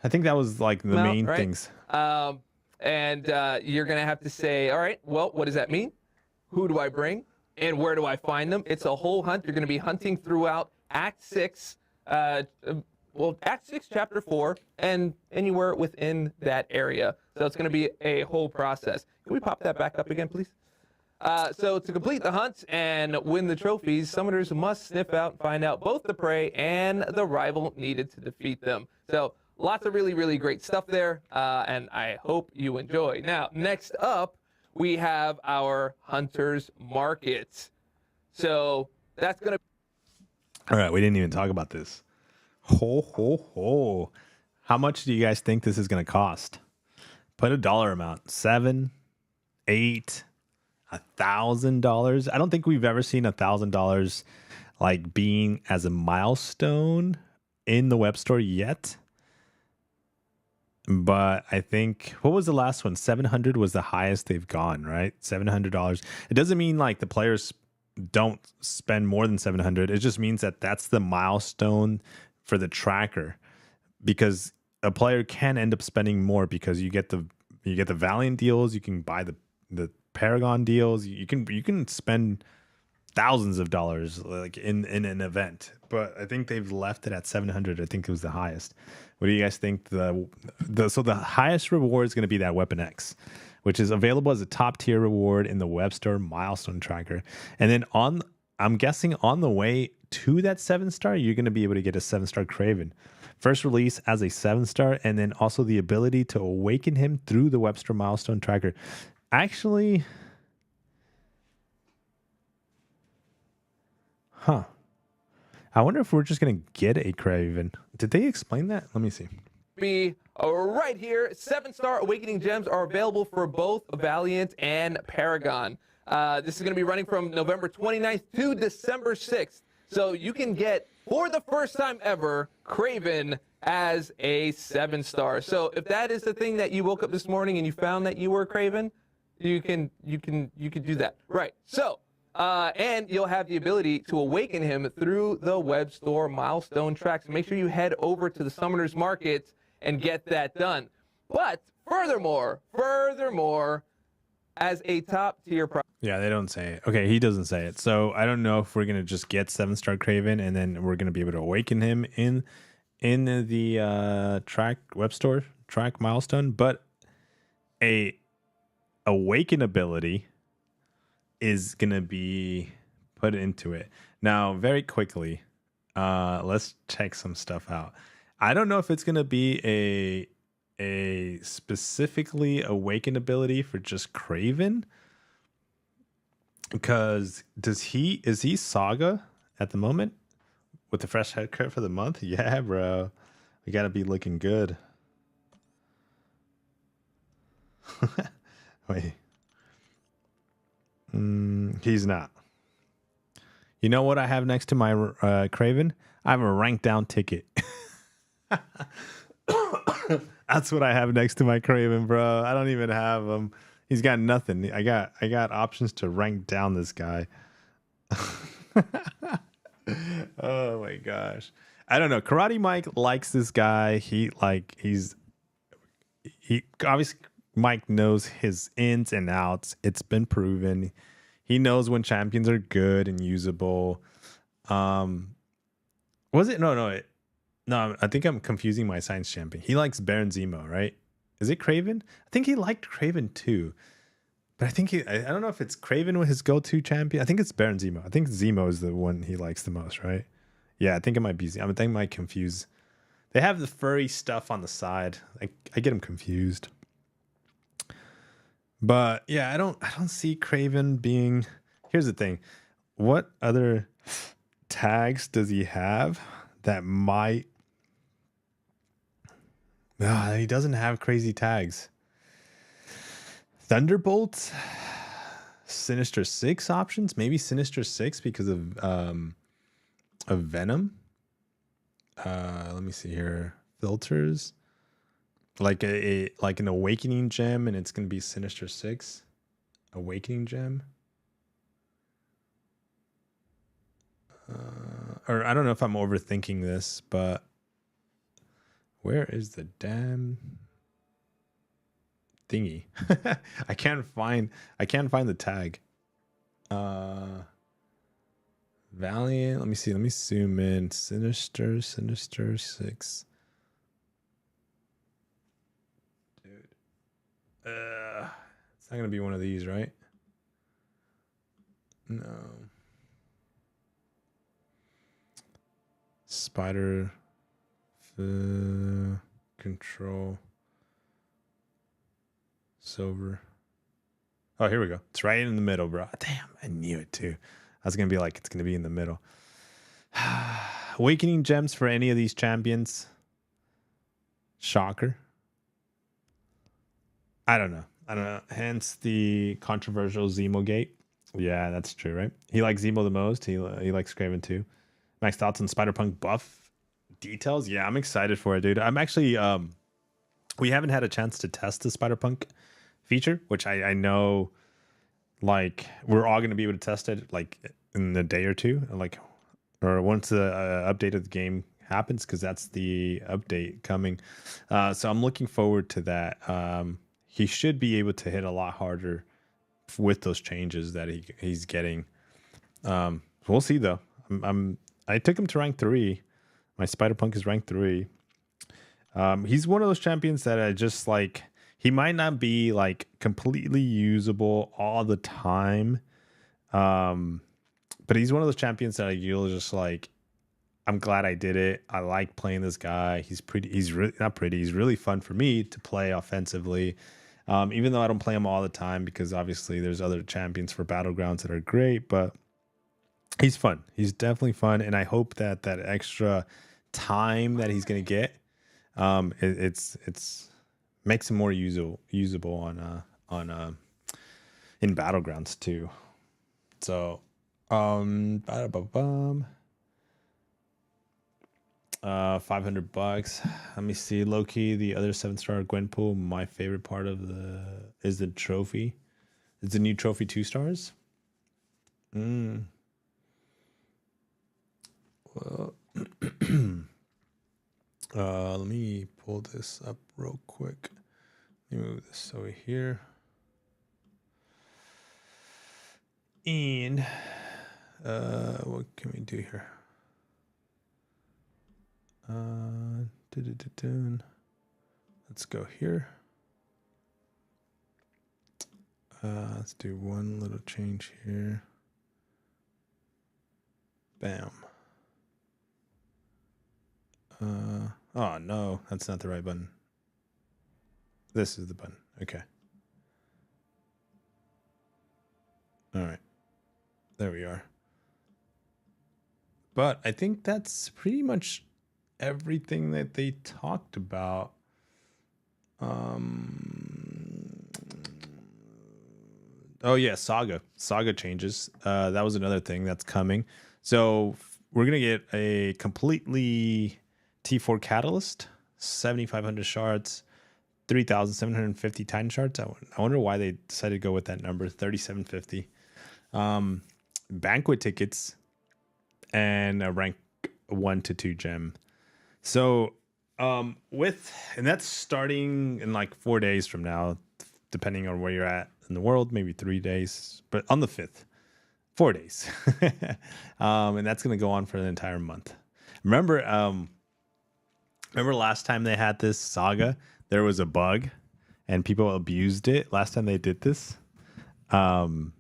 I think that was like the main things. And you're going to have to say, all right, well, what does that mean? Who do I bring? And where do I find them? It's a whole hunt. You're going to be hunting throughout Act 6, Act 6, Chapter 4, and anywhere within that area. So it's going to be a whole process. Can we pop that back up again, please? So to complete the hunt and win the trophies, summoners must sniff out and find out both the prey and the rival needed to defeat them. So lots of really, really great stuff there, and I hope you enjoy. Now, next up, we have our Hunter's Market. So that's going to... All right, we didn't even talk about this. Ho. How much do you guys think this is going to cost? Put a dollar amount. $7, $8, $1,000. I don't think we've ever seen $1,000 like being as a milestone in the web store yet. But I think, what was the last one? 700 was the highest they've gone, right? $700. It doesn't mean like the players don't spend more than 700. It just means that that's the milestone for the tracker, because a player can end up spending more because you get the Valiant deals, you can buy the Paragon deals, you can spend thousands of dollars like in an event. But I think they've left it at 700. I think it was the highest. What do you guys think? So the highest reward is going to be that Weapon X, which is available as a top tier reward in the web store milestone tracker. And then on I'm guessing on the way to that 7-star, you're going to be able to get a 7-star Craven. First release as a 7-star, and then also the ability to awaken him through the Webster milestone tracker. Actually, I wonder if we're just going to get a Craven. Did they explain that? Let me see. Be right here. 7-star Awakening Gems are available for both Valiant and Paragon. This is going to be running from November 29th to December 6th. So you can get, for the first time ever, Craven as a 7-star. So if that is the thing that you woke up this morning and you found that you were Craven, you can do that. Right. So, and you'll have the ability to awaken him through the web store milestone tracks. Make sure you head over to the Summoners Market and get that done. But furthermore, as a top tier product. Yeah, they don't say it. Okay, he doesn't say it. So I don't know if we're gonna just get 7-star Craven and then we're gonna be able to awaken him in the track web store track milestone, but a awaken ability is gonna be put into it. Now, very quickly, let's check some stuff out. I don't know if it's gonna be a specifically awaken ability for just Craven, because is he Saga at the moment with the fresh haircut for the month? Yeah, bro, we gotta be looking good. Wait, he's not. You know what I have next to my Craven? I have a rank down ticket. That's what I have next to my Craven, bro. I don't even have him. He's got nothing. I got options to rank down this guy. Oh my gosh. I don't know. Karate Mike likes this guy. He obviously, Mike knows his ins and outs. It's been proven. He knows when champions are good and usable. Was it? No, I think I'm confusing my science champion. He likes Baron Zemo, right? Is it Craven? I think he liked Craven too. But I don't know if it's Craven with his go-to champion. I think it's Baron Zemo. I think Zemo is the one he likes the most, right? Yeah, I think it might be Zemo. I think I might confuse. They have the furry stuff on the side. I get them confused. But yeah, I don't see Craven being. Here's the thing. What other tags does he have that might. He doesn't have crazy tags. Thunderbolts, Sinister 6 options, maybe Sinister 6 because of Venom. Let me see here. Filters, like an Awakening gem, and it's gonna be Sinister 6. Awakening gem. Or I don't know if I'm overthinking this, but where is the damn thingy? I can't find the tag. Valiant. Let me see. Let me zoom in. Sinister 6. Dude. It's not gonna be one of these, right? No. Spider control silver. Oh, here we go. It's right in the middle, bro. Damn, I knew it too. I was gonna be like, it's gonna be in the middle. Awakening gems for any of these champions. Shocker. I don't know. Hence the controversial Zemo gate. Yeah, that's true, right? He likes Zemo the most. He likes Craven too. Max thoughts on Spider-Punk buff details? Yeah, I'm excited for it, dude. I'm actually we haven't had a chance to test the Spider-Punk feature, which I know like we're all going to be able to test it like in a day or two, like or once the update of the game happens, because that's the update coming. So I'm looking forward to that. He should be able to hit a lot harder with those changes that he's getting. We'll see though. I took him to rank 3. My Spider-Punk is rank 3. He's one of those champions that I just like. He might not be like completely usable all the time, But he's one of those champions that you'll just like, I'm glad I did it. I like playing this guy. He's pretty. He's really not pretty. He's really fun for me to play offensively. Even though I don't play him all the time because obviously there's other champions for Battlegrounds that are great, but he's fun. He's definitely fun, and I hope that that extra time that he's gonna get, it's makes him more usable on in Battlegrounds too. So, $500. Let me see. Low key, the other 7-star Gwenpool. My favorite part of is the trophy. It's a new trophy 2 stars. Well, let me pull this up real quick. Let me move this over here. And what can we do here? Let's go here. Let's do one little change here. Bam. Oh no, that's not the right button. This is the button. Okay. All right. There we are. But I think that's pretty much everything that they talked about. Oh yeah, Saga changes. That was another thing that's coming. So we're gonna get a completely T4 Catalyst, 7,500 shards, 3,750 Titan shards. I wonder why they decided to go with that number, 3,750. Banquet tickets, and a rank 1 to 2 gem. So and that's starting in like 4 days from now, depending on where you're at in the world, maybe 3 days, but on the 5th, 4 days. And that's going to go on for an entire month. Remember last time they had this Saga, there was a bug and people abused it last time they did this. So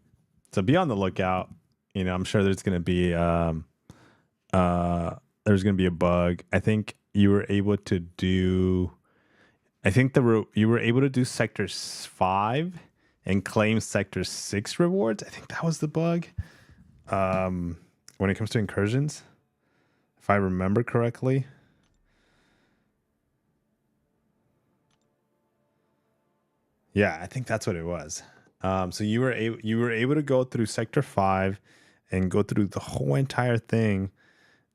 be on the lookout. You know, I'm sure there's going to be a bug. I think you were able to do sector 5 and claim sector 6 rewards. I think that was the bug. When it comes to incursions, if I remember correctly. Yeah, I think that's what it was. So you were able to go through sector 5 and go through the whole entire thing,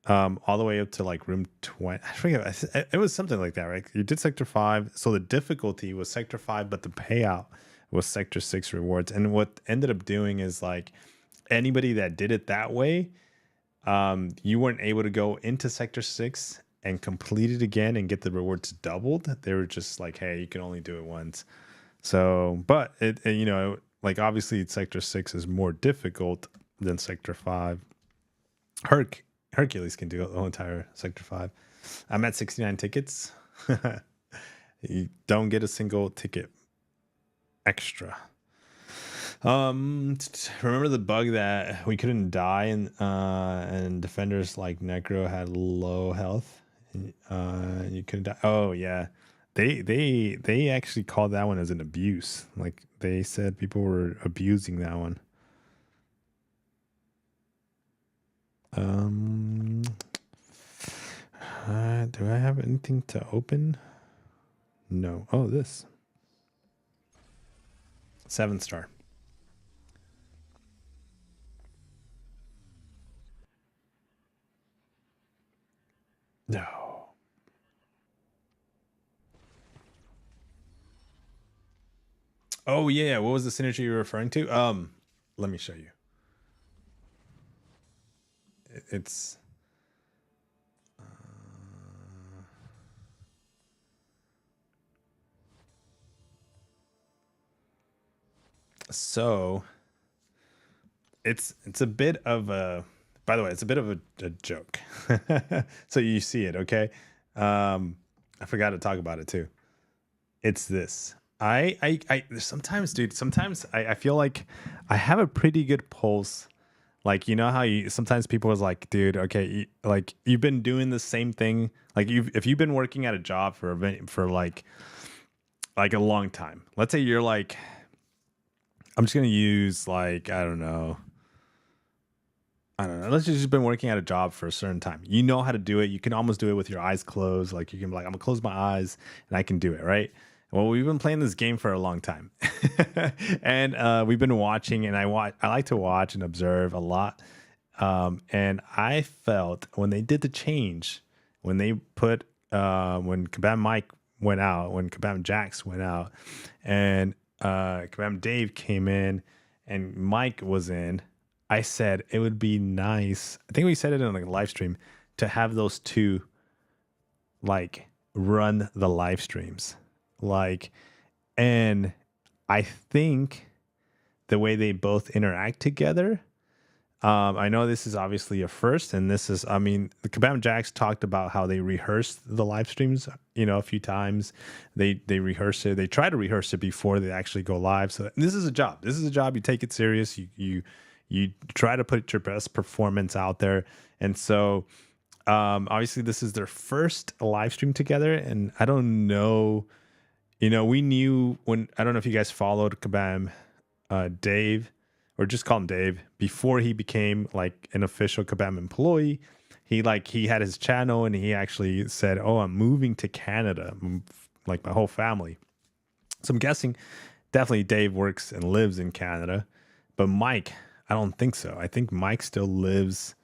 all the way up to like room 20. I forget. It was something like that, right? You did sector 5, so the difficulty was sector 5, but the payout was sector 6 rewards. And what ended up doing is like anybody that did it that way, you weren't able to go into sector 6 and complete it again and get the rewards doubled. They were just like, hey, you can only do it once. So, but it you know, like obviously sector 6 is more difficult than sector 5. Hercules can do the whole entire sector 5. I'm at 69 tickets. You don't get a single ticket extra. Remember the bug that we couldn't die and defenders like Necro had low health. You couldn't die. Oh yeah. They actually called that one as an abuse. Like they said people were abusing that one. Do I have anything to open? No. Oh, this 7-star. No. Oh yeah, what was the synergy you were referring to? Let me show you. It's so it's a bit of a, by the way, it's a bit of a joke. So you see it, okay? I forgot to talk about it too. It's this. I sometimes, dude, I feel like I have a pretty good pulse Like, you know how sometimes people was like, dude, okay, like you've been doing the same thing. Like if you've been working at a job for like a long time. Let's say you're like, I'm just going to use like, I don't know. Let's just been working at a job for a certain time. You know how to do it. You can almost do it with your eyes closed. Like you can be like, I'm gonna close my eyes and I can do it. Right. Well, we've been playing this game for a long time, and we've been watching. And I like to watch and observe a lot. And I felt when they did the change, when they put when Kabam Mike went out, when Kabam Jax went out, and Kabam Dave came in, and Mike was in. I said it would be nice. I think we said it in like a live stream to have those two like run the live streams. Like, and I think the way they both interact together, I know this is obviously a first, and this is, I mean, the Kabam Jax talked about how they rehearsed the live streams, you know, a few times. They rehearse it. They try to rehearse it before they actually go live. So this is a job. This is a job. You take it serious. You try to put your best performance out there. And so, obviously this is their first live stream together. And I don't know, you know, we knew when, I don't know if you guys followed Kabam, Dave, or just call him Dave, before he became like an official Kabam employee. He had his channel and he actually said, oh, I'm moving to Canada, like my whole family. So I'm guessing definitely Dave works and lives in Canada, but Mike, I don't think so. I think Mike still lives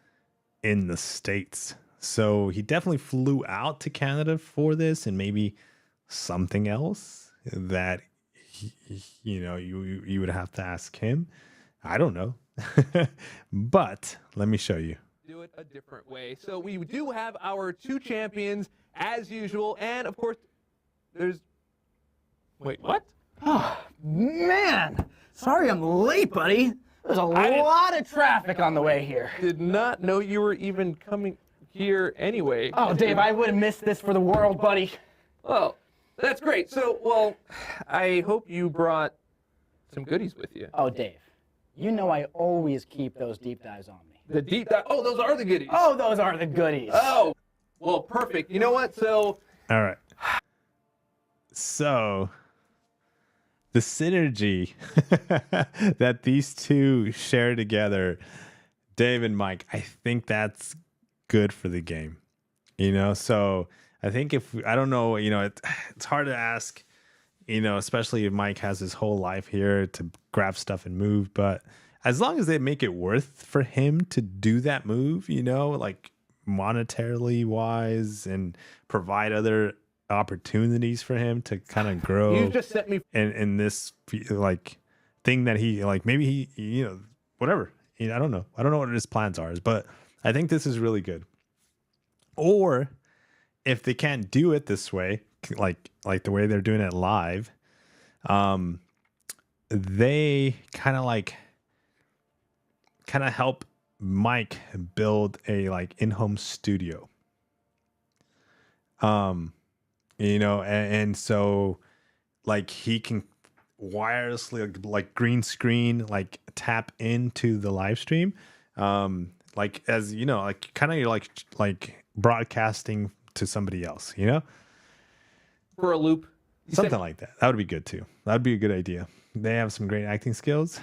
in the States. So he definitely flew out to Canada for this, and maybe something else that you would have to ask him. I don't know. But let me show you. Do it a different way. So we do have our two champions as usual, and of course there's wait, what? Oh, man. Sorry I'm late, buddy. There's a lot of traffic on the way here. Did not know you were even coming here anyway. Oh, Dave, I would have missed this for the world, buddy. Oh, that's great. So, well, I hope you brought some goodies with you. Oh, Dave, you know I always keep those deep dives on me. The deep dive? Oh, those are the goodies. Oh, those are the goodies. Oh, well, perfect. You know what? So. All right. So the synergy that these two share together, Dave and Mike, I think that's good for the game. You know, so I think I don't know, you know, it's hard to ask, you know, especially if Mike has his whole life here to grab stuff and move. But as long as they make it worth for him to do that move, you know, like monetarily wise, and provide other opportunities for him to kind of grow. You just sent me in this like thing that he like, maybe he, you know, whatever. You know, I don't know what his plans are, but I think this is really good. Or if they can't do it this way, like the way they're doing it live, they kind of help Mike build a like in-home studio. You know, and so like he can wirelessly like green screen, like tap into the live stream. Like, as you know, like kind of like broadcasting to somebody else, you know, for a loop. Something like that. That would be good too. That'd be a good idea. They have some great acting skills.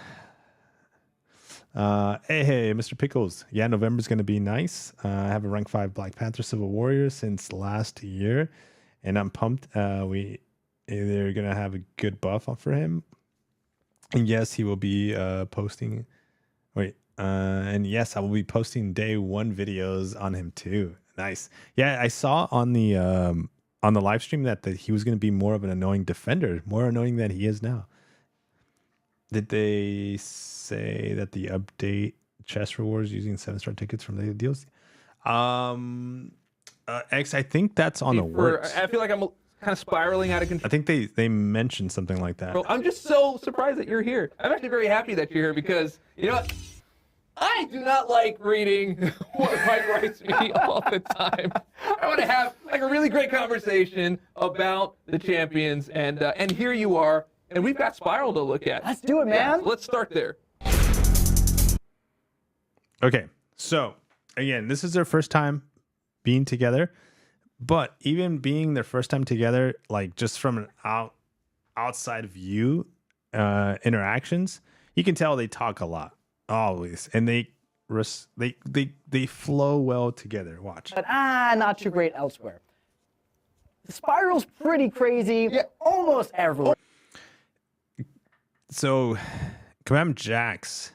Hey, Mr. Pickles. Yeah, November's going to be nice. I have a rank 5 Black Panther Civil Warrior since last year, and I'm pumped. They're going to have a good buff for him. And yes, he will be posting. And yes, I will be posting day 1 videos on him too. Nice. Yeah, I saw on the live stream that he was going to be more of an annoying defender, more annoying than he is now. Did they say that the update chest rewards using 7-star tickets from the deals? X, I think that's on the works. I feel like I'm kind of spiraling out of control. I think they mentioned something like that. I'm just so surprised that you're here. I'm actually very happy that you're here because, you know what? I do not like reading what Mike writes me all the time. I want to have like a really great conversation about the champions, and here you are, and we've got Spiral to look at. Let's do it, man. Yeah, let's start there. Okay, so again, this is their first time being together, but even being their first time together, like just from an outside view interactions, you can tell they talk a lot always, and they flow well together. Watch. But not too great elsewhere. The spiral's pretty crazy almost everywhere. So, Kabam Jax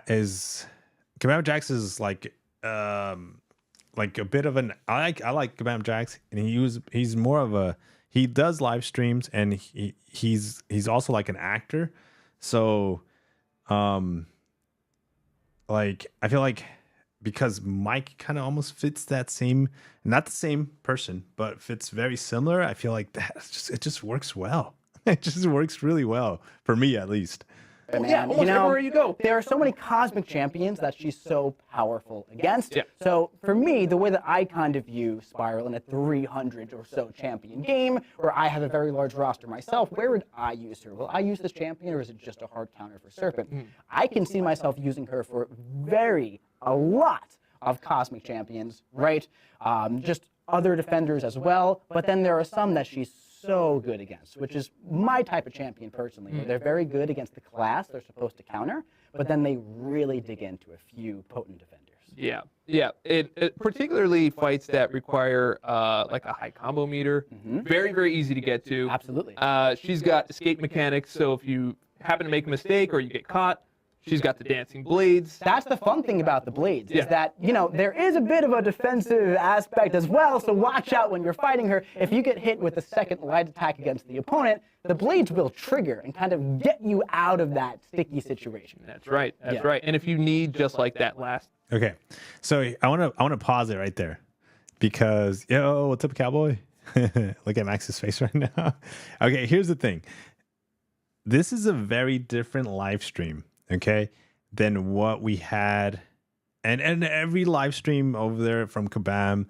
is like a bit of an I like Kabam Jax, and he's more of a, he does live streams, and he's also like an actor. So like I feel like because Mike kind of almost fits that same, not the same person, but fits very similar, I feel like it just works well. It just works really well for me, at least. Yeah, almost everywhere you go. There are so many cosmic champions that she's so powerful against. Yeah. So for me, the way that I kind of view Spiral in a 300 or so champion game, where I have a very large roster myself, where would I use her? Will I use this champion, or is it just a hard counter for Serpent? I can see myself using her for a lot of cosmic champions, right? Just other defenders as well. But then there are some that she's so good against, which is my type of champion personally. Where they're very good against the class they're supposed to counter, but then they really dig into a few potent defenders. Yeah, yeah. It particularly fights that require like a high combo meter. Very, very easy to get to. Absolutely. She's got escape mechanics, so if you happen to make a mistake or you get caught, she's got the dancing blades. That's the fun thing about the blades, Yeah. is that, there is a bit of a defensive aspect as well, so watch out when you're fighting her. If you get hit with the second light attack against the opponent, the blades will trigger and kind of get you out of that sticky situation. That's right. That's right. And if you need just like that last. Okay, so I want to pause it right there, because what's up, cowboy? Look at Max's face right now. Okay, here's the thing. This is a very different live stream, okay, than what we had, and every live stream over there from Kabam,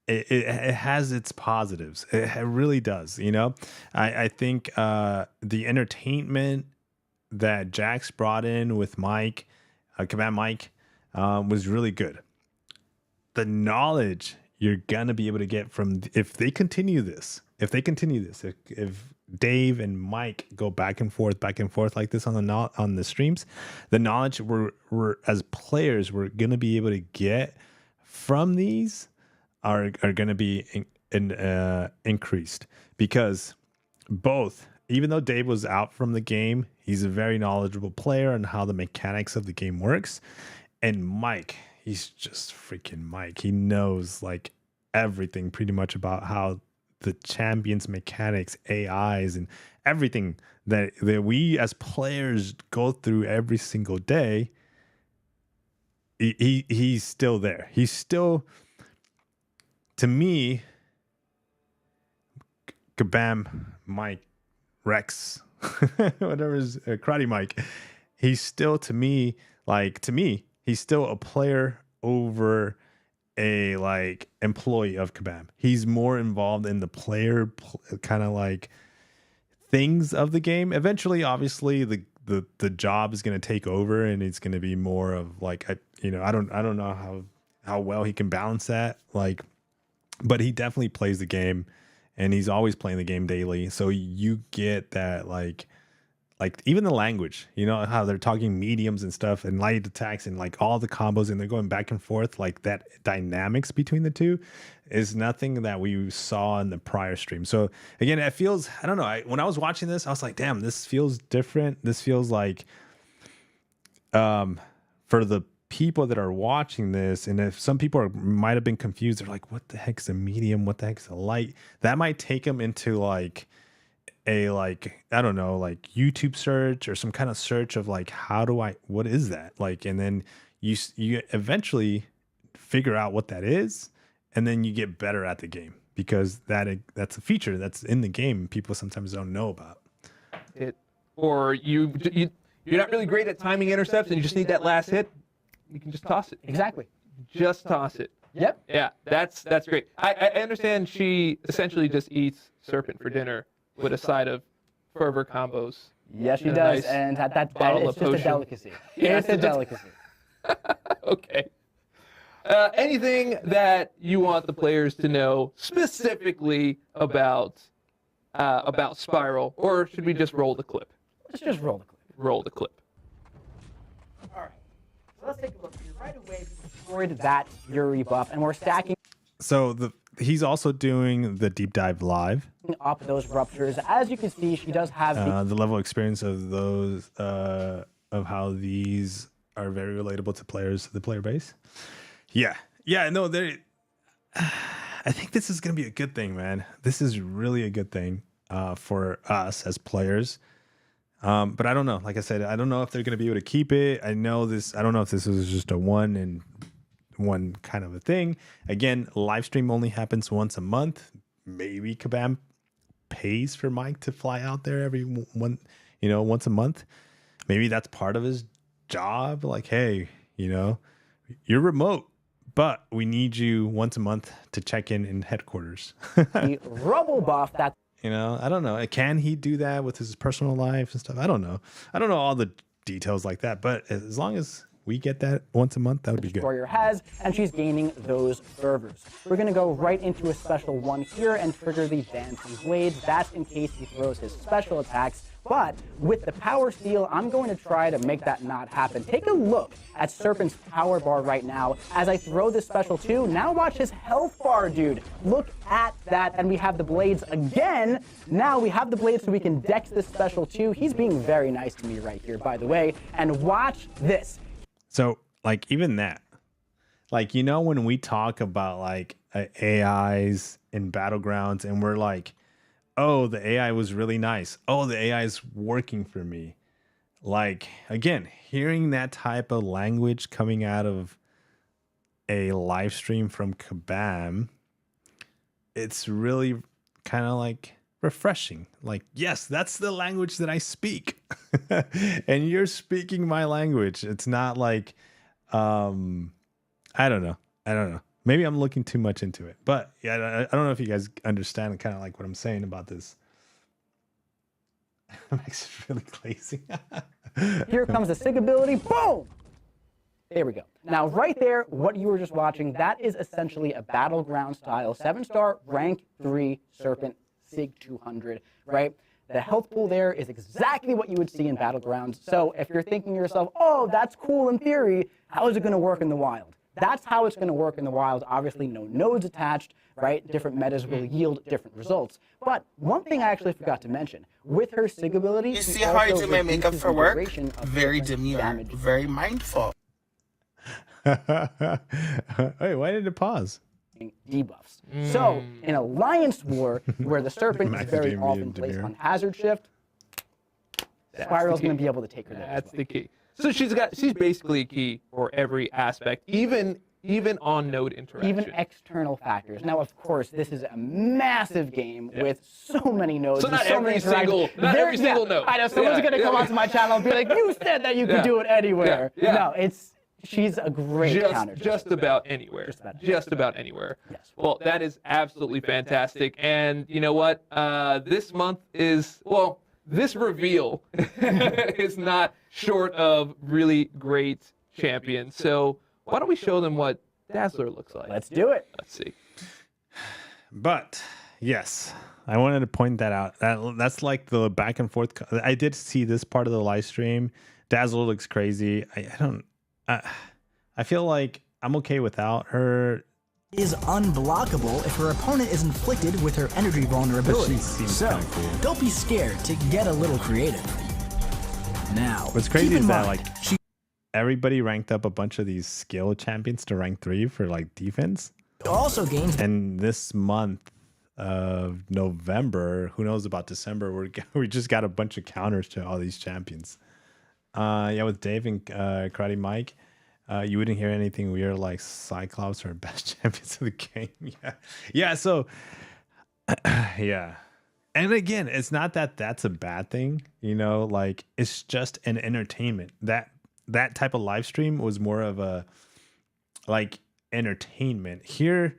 it has its positives. It really does. I think the entertainment that Jax brought in with Mike, Kabam Mike, was really good. The knowledge you're gonna be able to get from, if they continue this, if Dave and Mike go back and forth like this on the streams, the knowledge we're as players we're gonna be able to get from these are gonna be increased, because both, even though Dave was out from the game, he's a very knowledgeable player on how the mechanics of the game works, and Mike, he's just freaking Mike. He knows like everything pretty much about how the champions mechanics, AIs, and everything that we as players go through every single day. He's still there. He's still, to me, Kabam Mike Rex, whatever is Karate Mike. He's still, to me, he's still a player over a employee of Kabam. He's more involved in the player kind of like things of the game. Eventually, obviously, the job is going to take over, and it's going to be more of like I don't know how well he can balance that, but he definitely plays the game, and he's always playing the game daily. So you get that like even the language, how they're talking mediums and stuff and light attacks and like all the combos, and they're going back and forth, like that dynamics between the two is nothing that we saw in the prior stream. So again, it feels, I don't know, when I was watching this, I was like, damn, this feels different. This feels like for the people that are watching this, and if some people might have been confused, they're like, what the heck's a medium? What the heck's a light? That might take them into a I don't know, YouTube search or some kind of search of what is that? And then you eventually figure out what that is, and then you get better at the game, because that's a feature that's in the game people sometimes don't know about. Or you're not really great at timing intercepts, and you just need that last hit. You can just toss it. Exactly. Just toss it. Yep. Yeah, that's great. I understand she essentially just eats Serpent for dinner with a side of fervor combos Yes, she does, nice and that bottle it's of just a potion. delicacy. Yeah, It's a delicacy. Okay. Anything that you want the players to know specifically about Spiral, or should we just roll the clip? Let's just roll the clip. Roll the clip. All right. So let's take a look here. Right away, we destroyed that Fury buff, and we're stacking So he's also doing the deep dive live. up those ruptures. As you can see, she does have The level of experience of those of how these are very relatable to players, the player base. Yeah, no, I think this is gonna be a good thing, man. This is really a good thing for us as players. But I don't know. Like I said, I don't know if they're gonna be able to keep it. I don't know if this is just a one kind of a thing. Again, live stream only happens once a month. Maybe Kabam pays for Mike to fly out there once a month. Maybe that's part of his job. Like, hey, you're remote, but we need you once a month to check in headquarters. the rubble buff that I don't know. Can he do that with his personal life and stuff? I don't know. I don't know all the details like that, but as long as we get that once a month, that would be good. Destroyer has, and she's gaining those fervors. We're going to go right into a special one here and trigger the Dancing Blades. That's in case he throws his special attacks. But with the Power Steal, I'm going to try to make that not happen. Take a look at Serpent's power bar right now as I throw this special 2. Now watch his health bar, dude. Look at that, and we have the blades again. Now we have the blades so we can dex this special 2. He's being very nice to me right here, by the way. And watch this. So, like, even that, like, when we talk about like AIs in Battlegrounds and we're like, oh, the AI was really nice. Oh, the AI is working for me. Like, again, hearing that type of language coming out of a live stream from Kabam, it's really kind of like refreshing. Like, yes, that's the language that I speak. And you're speaking my language. It's not like, I don't know. Maybe I'm looking too much into it, but yeah, I don't know if you guys understand kind of like what I'm saying about this. It makes it really crazy. Here comes the Sig ability. Boom! There we go. Now, right there, what you were just watching, that is essentially a Battleground style 7-star rank 3 Serpent Sig 200, right? The health pool there is exactly what you would see in Battlegrounds. So if you're thinking to yourself, oh, that's cool in theory, how is it going to work in the wild? That's how it's going to work in the wild. Obviously, no nodes attached, right? Different metas will yield different results. But one thing I actually forgot to mention, with her Sig ability, you see how I do my makeup for work? Very demure, very mindful. Wait, why did it pause? Debuffs. So, in Alliance War, where the Serpent is Max very Jimmy often and placed Demir. on Hazard Shift, Spiral's going to be able to take her there. That's the key. So she's basically a key for every aspect, even on node interaction. Even external factors. Now, of course, this is a massive game with so many nodes. So and not so every many single, interactions. not every single node. I know someone's going to come onto my channel and be like, "You said that you could do it anywhere." Yeah. No, she's a great counter. Just about anywhere. Just about anywhere. Yes. Well, that is absolutely fantastic. And you know what? This month is, well, this reveal is not short of really great champions. So why don't we show them what Dazzler looks like? Let's do it. Let's see. But yes, I wanted to point that out. That's like the back and forth. I did see this part of the live stream. Dazzler looks crazy. I feel like I'm okay without her. Is unblockable if her opponent is inflicted with her energy vulnerability. She seems So, kinda cool. don't be scared to get a little creative. Now, What's crazy keep in is that mind, like everybody ranked up a bunch of these skill champions to rank 3 for like defense. she also gains And this month of November, who knows about December, we just got a bunch of counters to all these champions. Yeah, with Dave and Karate Mike, you wouldn't hear anything weird like Cyclops or best champions of the game. Yeah. So, yeah. And again, it's not that that's a bad thing, like it's just an entertainment. That type of live stream was more of a like entertainment. Here,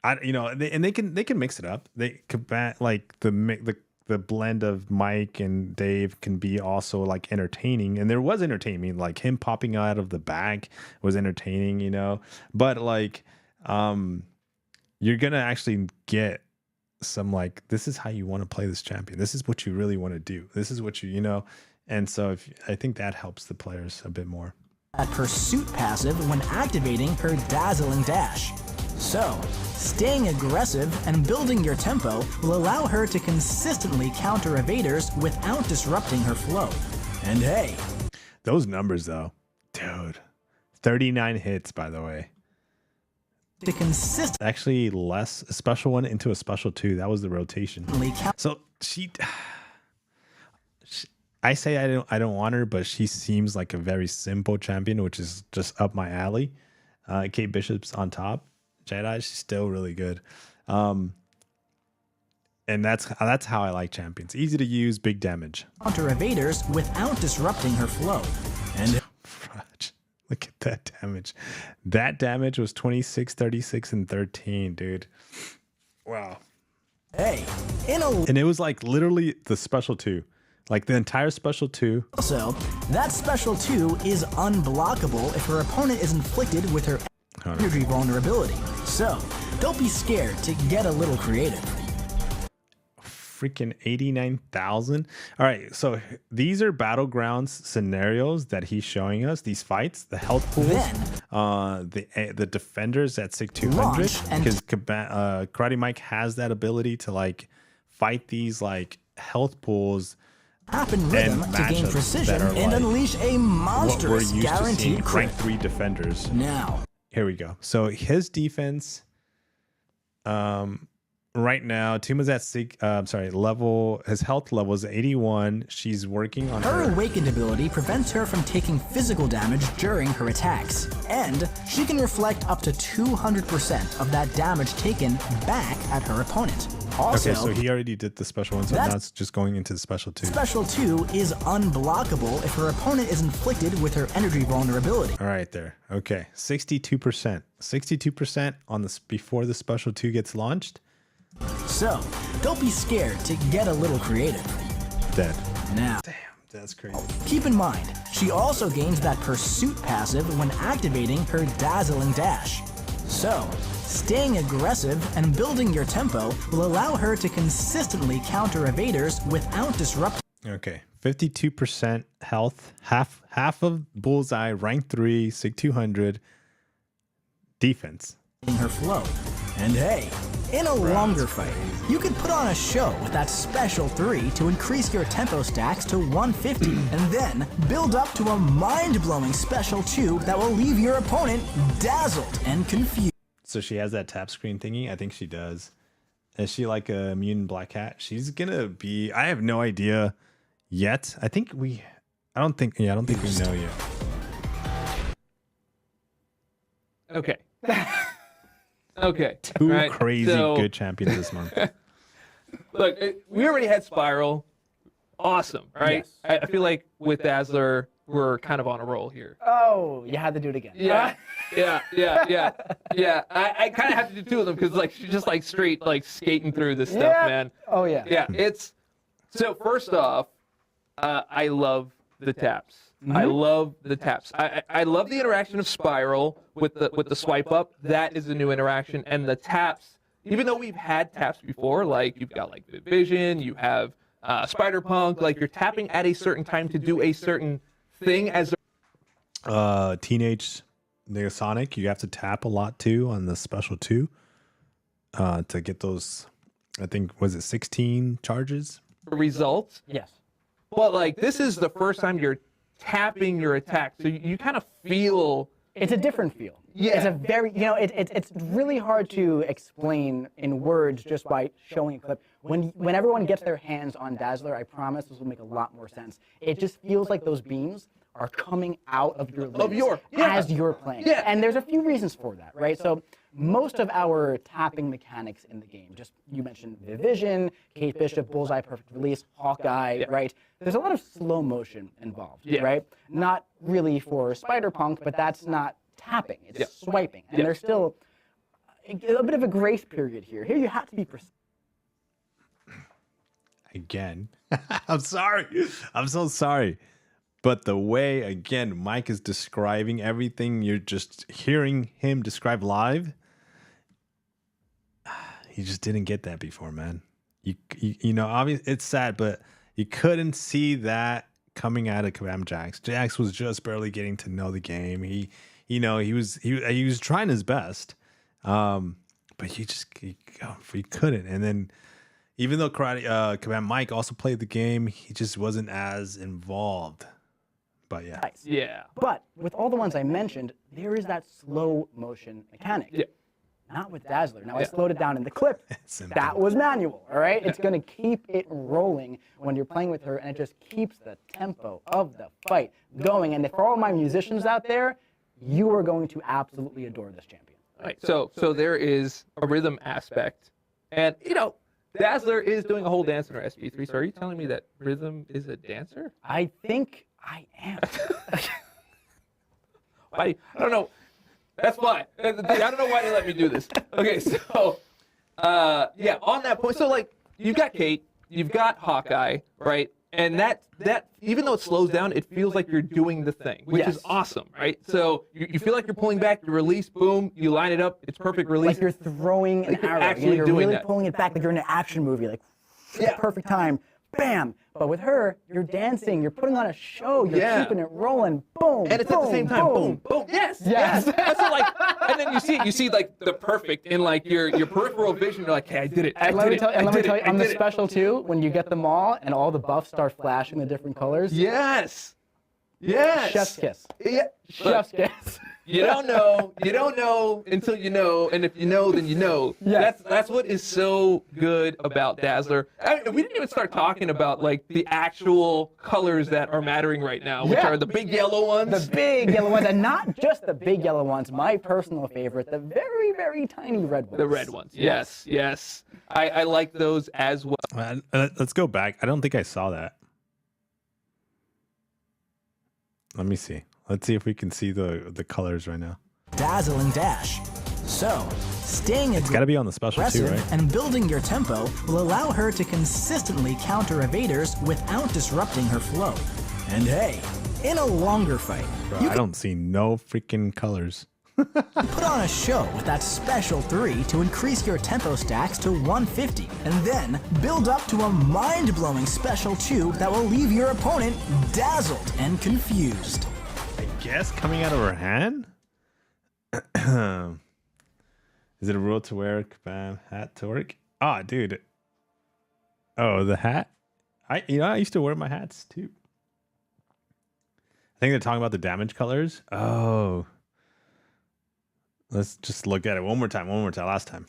they can mix it up. They could like the the blend of Mike and Dave can be also like entertaining, and there was entertaining, like him popping out of the bag was entertaining, you know. But like, you're gonna actually get some like, this is how you want to play this champion. This is what you really want to do. This is what you know. And so I think that helps the players a bit more. That pursuit passive when activating her dazzling dash. So, staying aggressive and building your tempo will allow her to consistently counter evaders without disrupting her flow. And hey, those numbers though, dude, 39 hits, by the way. To consistently Actually less, a special one into a special 2. That was the rotation. So I say I don't want her, but she seems like a very simple champion, which is just up my alley. Kate Bishop's on top. Jedi, she's still really good. And that's how I like champions. Easy to use, big damage. Counter evaders without disrupting her flow. And look at that damage. That damage was 26, 36, and 13, dude. Wow. Hey, and it was like literally the special 2. Like the entire special 2. Also, that special 2 is unblockable if her opponent is inflicted with her energy vulnerability. So, don't be scared to get a little creative. Freaking 89,000. All right, so these are battlegrounds scenarios that he's showing us. These fights, the health pools, the defenders at 6200, because Karate Mike has that ability to like fight these like health pools. Happen rhythm to gain precision and like unleash a monstrous guaranteed crit. Rank 3 defenders. Now, here we go. So his defense, right now, Tuma's at level. His health level is 81. She's working on her awakened ability prevents her from taking physical damage during her attacks, and she can reflect up to 200% of that damage taken back at her opponent. Also, okay, so he already did the special one, so now it's just going into the special 2. Special 2 is unblockable if her opponent is inflicted with her energy vulnerability. All right, there. Okay, 62%. 62% on this before the special 2 gets launched. So, don't be scared to get a little creative. Dead. Now, damn, that's crazy. Keep in mind, she also gains that pursuit passive when activating her dazzling dash. So, staying aggressive and building your tempo will allow her to consistently counter evaders without disrupting. Okay, 52% health, half of bullseye, rank 3, sig 200, defense. Her flow. And hey, in a longer fight, you could put on a show with that special 3 to increase your tempo stacks to 150 and then build up to a mind-blowing special 2 that will leave your opponent dazzled and confused. So she has that tap screen thingy? I think she does. Is she like a mutant black cat? She's gonna be, I have no idea yet. I don't think we know yet. Okay. Okay. Two crazy good champions this month. Look, we already had Spiral. Awesome, right? Yes. I feel like with Dazzler, we're kind of on a roll here. Oh, you had to do it again. Yeah. I kind of have to do 2 of them because like she's just like straight like skating through this stuff, man. Oh yeah. Yeah, it's so first off, I love the taps. Mm-hmm. I love the taps. I love the interaction of Spiral with the swipe up. That is a new interaction, and the taps. Even though we've had taps before, like you've got like Vision, you have Spider-Punk, like you're tapping at a certain time to do a certain thing as Teenage Negasonic, you have to tap a lot too on the special 2 to get those, I think, was it 16 charges? Results? Yes. But like this is the first time you're tapping your attack, so you kind of feel... It's a different feel. Yeah. It's a very, it's really hard to explain in words just by showing a clip. When everyone gets their hands on Dazzler, I promise this will make a lot more sense. It just feels like those beams are coming out of your limbs as you're playing. Yeah. And there's a few reasons for that, right? So most of our tapping mechanics in the game, just you mentioned Vision, Kate Bishop, Bullseye, Perfect Release, Hawkeye, right? There's a lot of slow motion involved, right? Not really for Spider-Punk, but that's not tapping, it's swiping. And there's still a bit of a grace period here. Here you have to be precise. again. I'm sorry. I'm so sorry. But the way, again, Mike is describing everything, you're just hearing him describe live. You just didn't get that before, man. You know, obviously it's sad, but you couldn't see that coming out of Kabam Jax. Jax was just barely getting to know the game. He was trying his best, but you couldn't. And then even though Kabam Mike also played the game, he just wasn't as involved. But yeah. Nice. Yeah. But with all the ones I mentioned, there is that slow motion mechanic. Yeah. Not with Dazzler. Now I slowed it down in the clip. Simple. That was manual, all right? It's going to keep it rolling when you're playing with her, and it just keeps the tempo of the fight going. And for all my musicians out there, you are going to absolutely adore this champion. Right. So there is a rhythm aspect, and you know, Dazzler is doing a whole dance in her SP3. So are you telling me that rhythm is a dancer? I think I am. I don't know. That's why. I don't know why they let me do this. Okay, so yeah, on that point, so like you've got Kate, you've got Hawkeye, right? And that even though it slows down, it feels like you're doing the thing, which is awesome, right? So you feel like you're pulling back, you release, boom, you line it up, it's perfect release. Like you're throwing an arrow. Actually you're doing really that. pulling it back like you're in an action movie, like perfect time, bam. But with her, you're dancing, you're putting on a show, you're keeping it rolling, boom, and it's boom, at the same time, boom, boom, yes. That's what, like, and then you see like the perfect in like your peripheral vision. You're like, hey, I did it. And let me tell you, on the special too, when you get them all and all the buffs start flashing the different colors. Yes. Chef's kiss. Yeah. Chef's kiss. You don't know until you know, and if you know, then you know. Yes. That's what is so good about Dazzler. We didn't even start talking about like the actual colors that are mattering right now, which are the big yellow ones. The big yellow ones, and not just the big yellow ones. My personal favorite, the very, very tiny red ones. The red ones. Yes. I like those as well. Let's go back. I don't think I saw that. Let me see. Let's see if we can see the colors right now. Dazzling dash. So, staying It's got to be on the special too, aggressive right? and building your tempo will allow her to consistently counter evaders without disrupting her flow. And hey, in a longer fight, Bro, you I don't see no freaking colors. can put on a show with that special 3 to increase your tempo stacks to 150, and then build up to a mind-blowing special 2 that will leave your opponent dazzled and confused. I guess coming out of her hand? Is it a rule to wear a Kabam hat to work? Ah, dude. Oh, the hat? I used to wear my hats too. I think they're talking about the damage colors. Oh. Let's just look at it one more time, last time.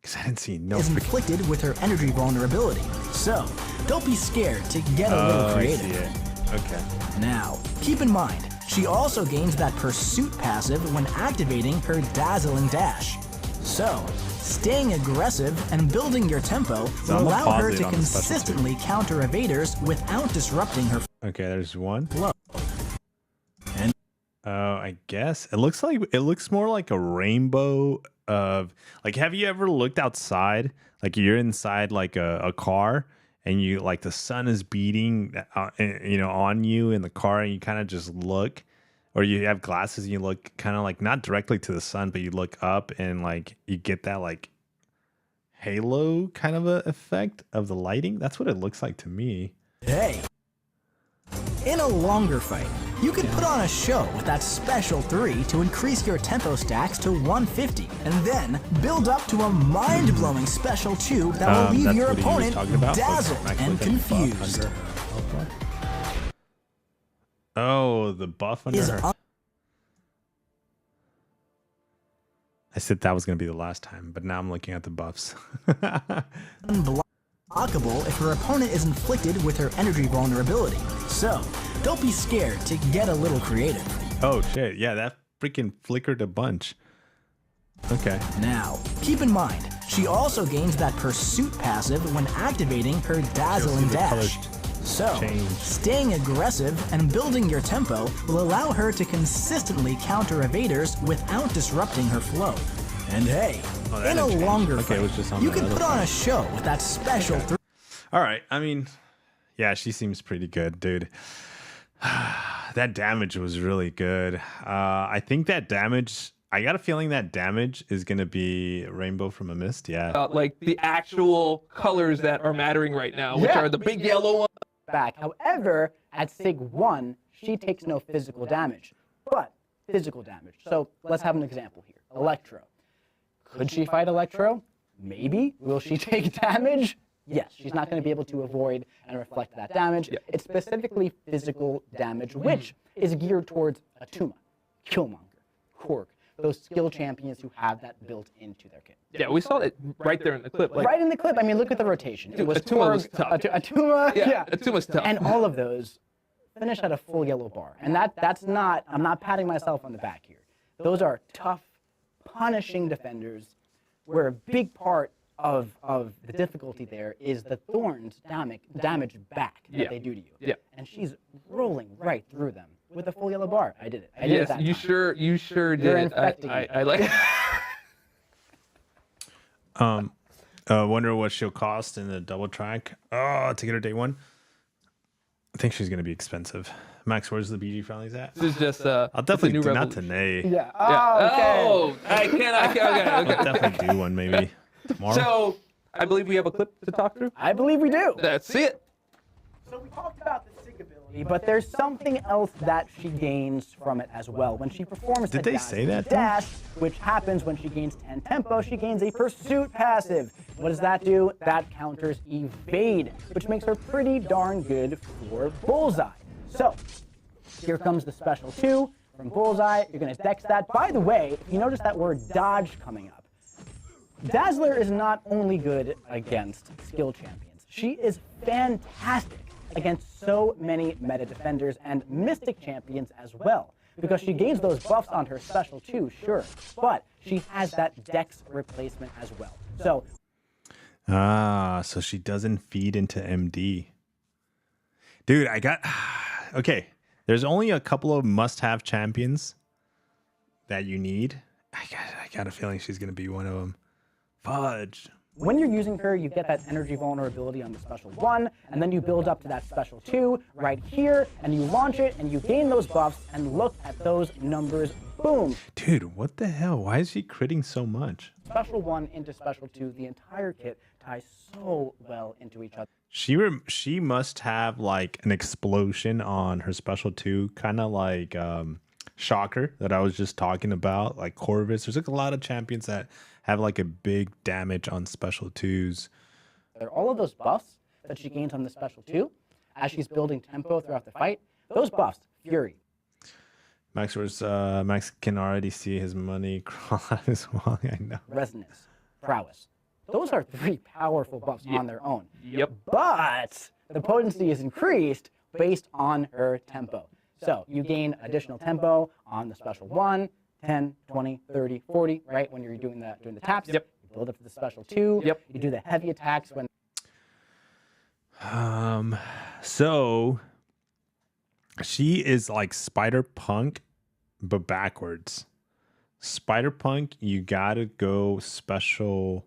Because I didn't see no is freaking... inflicted with her energy vulnerability. So, don't be scared to get a little creative. I see it. Okay. Now, keep in mind, she also gains that pursuit passive when activating her dazzling dash. So, staying aggressive and building your tempo will I'm gonna allow pause her it to on the special consistently counter evaders without disrupting her Okay, there's one. flow. I guess it looks more like a rainbow of like. Have you ever looked outside? Like you're inside like a car, and you like the sun is beating, on you in the car, and you kind of just look, or you have glasses and you look kind of like not directly to the sun, but you look up and like you get that like halo kind of a effect of the lighting. That's what it looks like to me. Hey. In a longer fight, you can put on a show with that special 3 to increase your tempo stacks to 150, and then build up to a mind-blowing special 2 that will leave that's your what he was opponent talking about. dazzled Okay, and confused. Oh, the buff under her. I said that was going to be the last time, but now I'm looking at the buffs. Unblockable if her opponent is inflicted with her energy vulnerability. So, don't be scared to get a little creative. Oh shit, yeah, that freaking flickered a bunch. Okay. Now, keep in mind, she also gains that pursuit passive when activating her dazzling dash. So, staying aggressive and building your tempo will allow her to consistently counter evaders without disrupting her flow. And hey, In a longer Okay, it was just on you the can other put on side. a show with that special All right. I mean, yeah, she seems pretty good, dude. That damage was really good. I think that damage. I got a feeling that damage is gonna be Rainbow from a Mist. Yeah. Like the actual colors that are mattering right now, which Yeah. are the big yellow one. back. However, at Sig 1, she takes no physical damage, but physical damage. So let's have an example here. Electro. Could she fight Electro? Maybe. Will she take damage? Yes, she's not going to be able to avoid and reflect that damage. It's specifically physical damage, which is geared towards Atuma, Killmonger, Korg, those skill champions who have that built into their kit. Yeah, we saw it right there in the clip. Like, Right in the clip, I mean, look at the rotation. It was Atuma was Korg, tough. Atuma, Yeah, Atuma's tough. and all of those finish at a full yellow bar. And that's not, I'm not patting myself on the back here. Those are tough, punishing defenders where a big part of the difficulty there is the thorns damage back that Yeah. they do to you. Yeah. And she's rolling right through them with a full yellow bar. I did it. I did it Yes, that you time. sure did You're it. infecting me. I like. Wonder what she'll cost in the double track. Oh, to get her day one. I think she's gonna be expensive. Max, where's the BG friendlies at? This is just I'll definitely new do not revolution. today. Yeah. Yeah. Oh, okay. Oh, I can't. Okay. I'll definitely do one maybe tomorrow. So, I believe we have a clip to talk through. I believe we do. That's it. So we talked about the Sig ability, but there's something else that she gains from it as well. When she performs Did the they say that, though? dash, which happens when she gains 10 tempo, she gains a pursuit passive. What does that do? That counters evade, which makes her pretty darn good for Bullseye. So here comes the special 2 from Bullseye. You're going to dex that. By the way, if you notice that word dodge coming up, Dazzler is not only good against skill champions, she is fantastic against so many meta defenders and mystic champions as well, because she gains those buffs on her special too, sure, but she has that dex replacement as well. So so she doesn't feed into MD. Dude, I got okay. There's only a couple of must-have champions that you need. I got a feeling she's gonna be one of them. Fudge. when you're using her, you get that energy vulnerability on the special 1, and then you build up to that special 2 right here, and you launch it, and you gain those buffs, and look at those numbers, boom. Dude, what the hell? Why is she critting so much? Special 1 into special 2, the entire kit ties so well into each other. She must have like an explosion on her special 2, kind of like Shocker that I was just talking about, like Corvus. There's like a lot of champions that have like a big damage on special 2s. All of those buffs that she gains on the special 2, as she's building tempo throughout the fight, those buffs, Fury. Max can already see his money crawl out of his wallet. I know. Resonance, Prowess. Those are 3 powerful buffs on their own. Yep. But the potency is increased based on her tempo. So you gain additional tempo on the special 1, 10, 20, 30, 40, right? When you're doing the taps. Yep. You build up to the special 2. Yep. You do the heavy attacks when So she is like Spider-Punk, but backwards. Spider-Punk, you gotta go special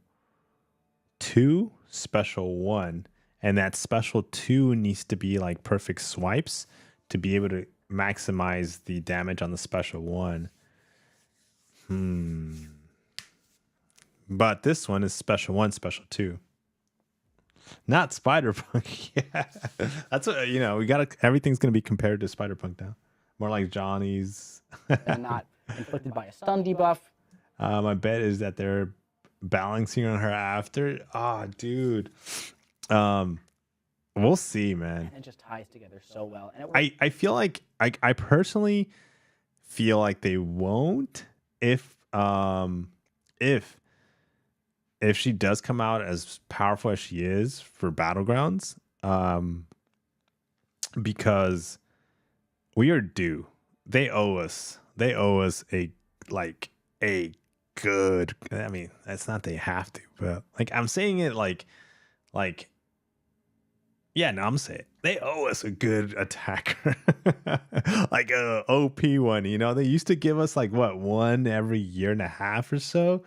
2, special 1, and that special 2 needs to be like perfect swipes to be able to maximize the damage on the special 1. But this one is special 1, special 2. Not Spider-Punk. Yeah. That's what, we gotta, everything's gonna be compared to Spider-Punk now. More like Johnny's. they're not inflicted by a stun debuff. My bet is that they're balancing on her after. Ah, dude. We'll see, man. And it just ties together so well. And it I feel like I personally feel like they won't if she does come out as powerful as she is for Battlegrounds, because we are due. They owe us a good. I mean, that's not they have to, but like I'm saying it like. Yeah, no, I'm saying they owe us a good attacker, like a OP one. They used to give us like one every year and a half or so.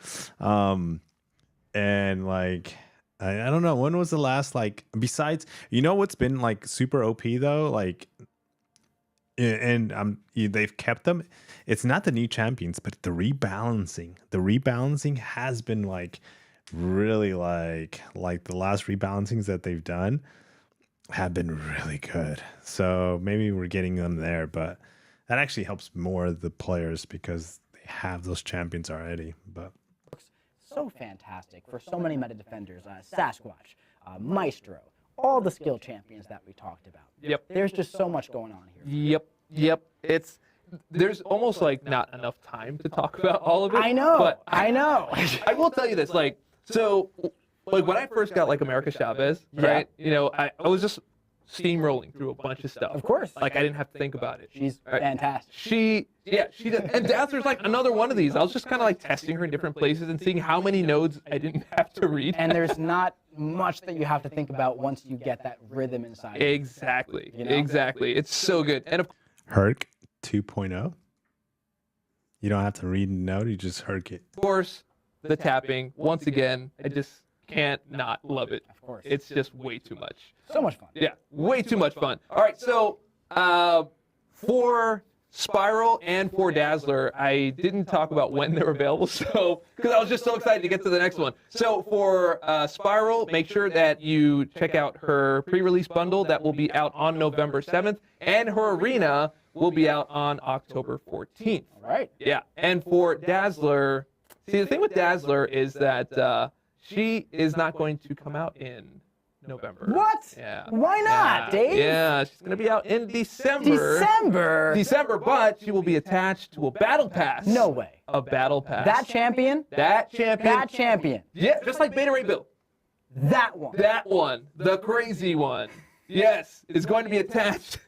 And like, I don't know, when was the last, like, besides, what's been like super OP though, like, and they've kept them. It's not the new champions, but the rebalancing. The rebalancing has been like really like the last rebalancings that they've done have been really good. So maybe we're getting them there, but that actually helps more the players because they have those champions already. But so fantastic for so many meta defenders, Sasquatch, Maestro, all the skill champions that we talked about. Yep. There's just so much going on here. Yep. There's almost like not enough time to talk about all of it. I know. But I know. I will tell you this, like when I first got like America Chavez, right? I was just steamrolling through a bunch of stuff. Of course. Like I didn't have to think about it. She's fantastic. She did. And Dazzler's like another one of these. I was just kind of like testing her in different places and seeing how many nodes I didn't have to read. And there's not much that you have to think about once you get that rhythm inside. Exactly. Exactly. It's so good. And of Herc 2.0. You don't have to read a node, you just herc it. course, the tapping. Once again, I just can't not love it. Of course. It's just way too much. So much fun. Yeah, way too much fun. All right, so for Spiral and for Dazzler, I didn't talk about when they're available, so because I was just so excited to get to the next one. So for Spiral, make sure that you check out her pre-release bundle that will be out on November 7th, and her arena will be out on October 14th. All right. Yeah, and for Dazzler, see, the thing with Dazzler is that she is not going to come out in November. What? Yeah. Why not, Dave? Yeah, she's going to be out in December. December, but she will be attached to a battle pass. No way. A battle pass. That champion? That champion. Yeah, just like Beta Ray Bill. That one. That one. The crazy one. Yes, is going to be attached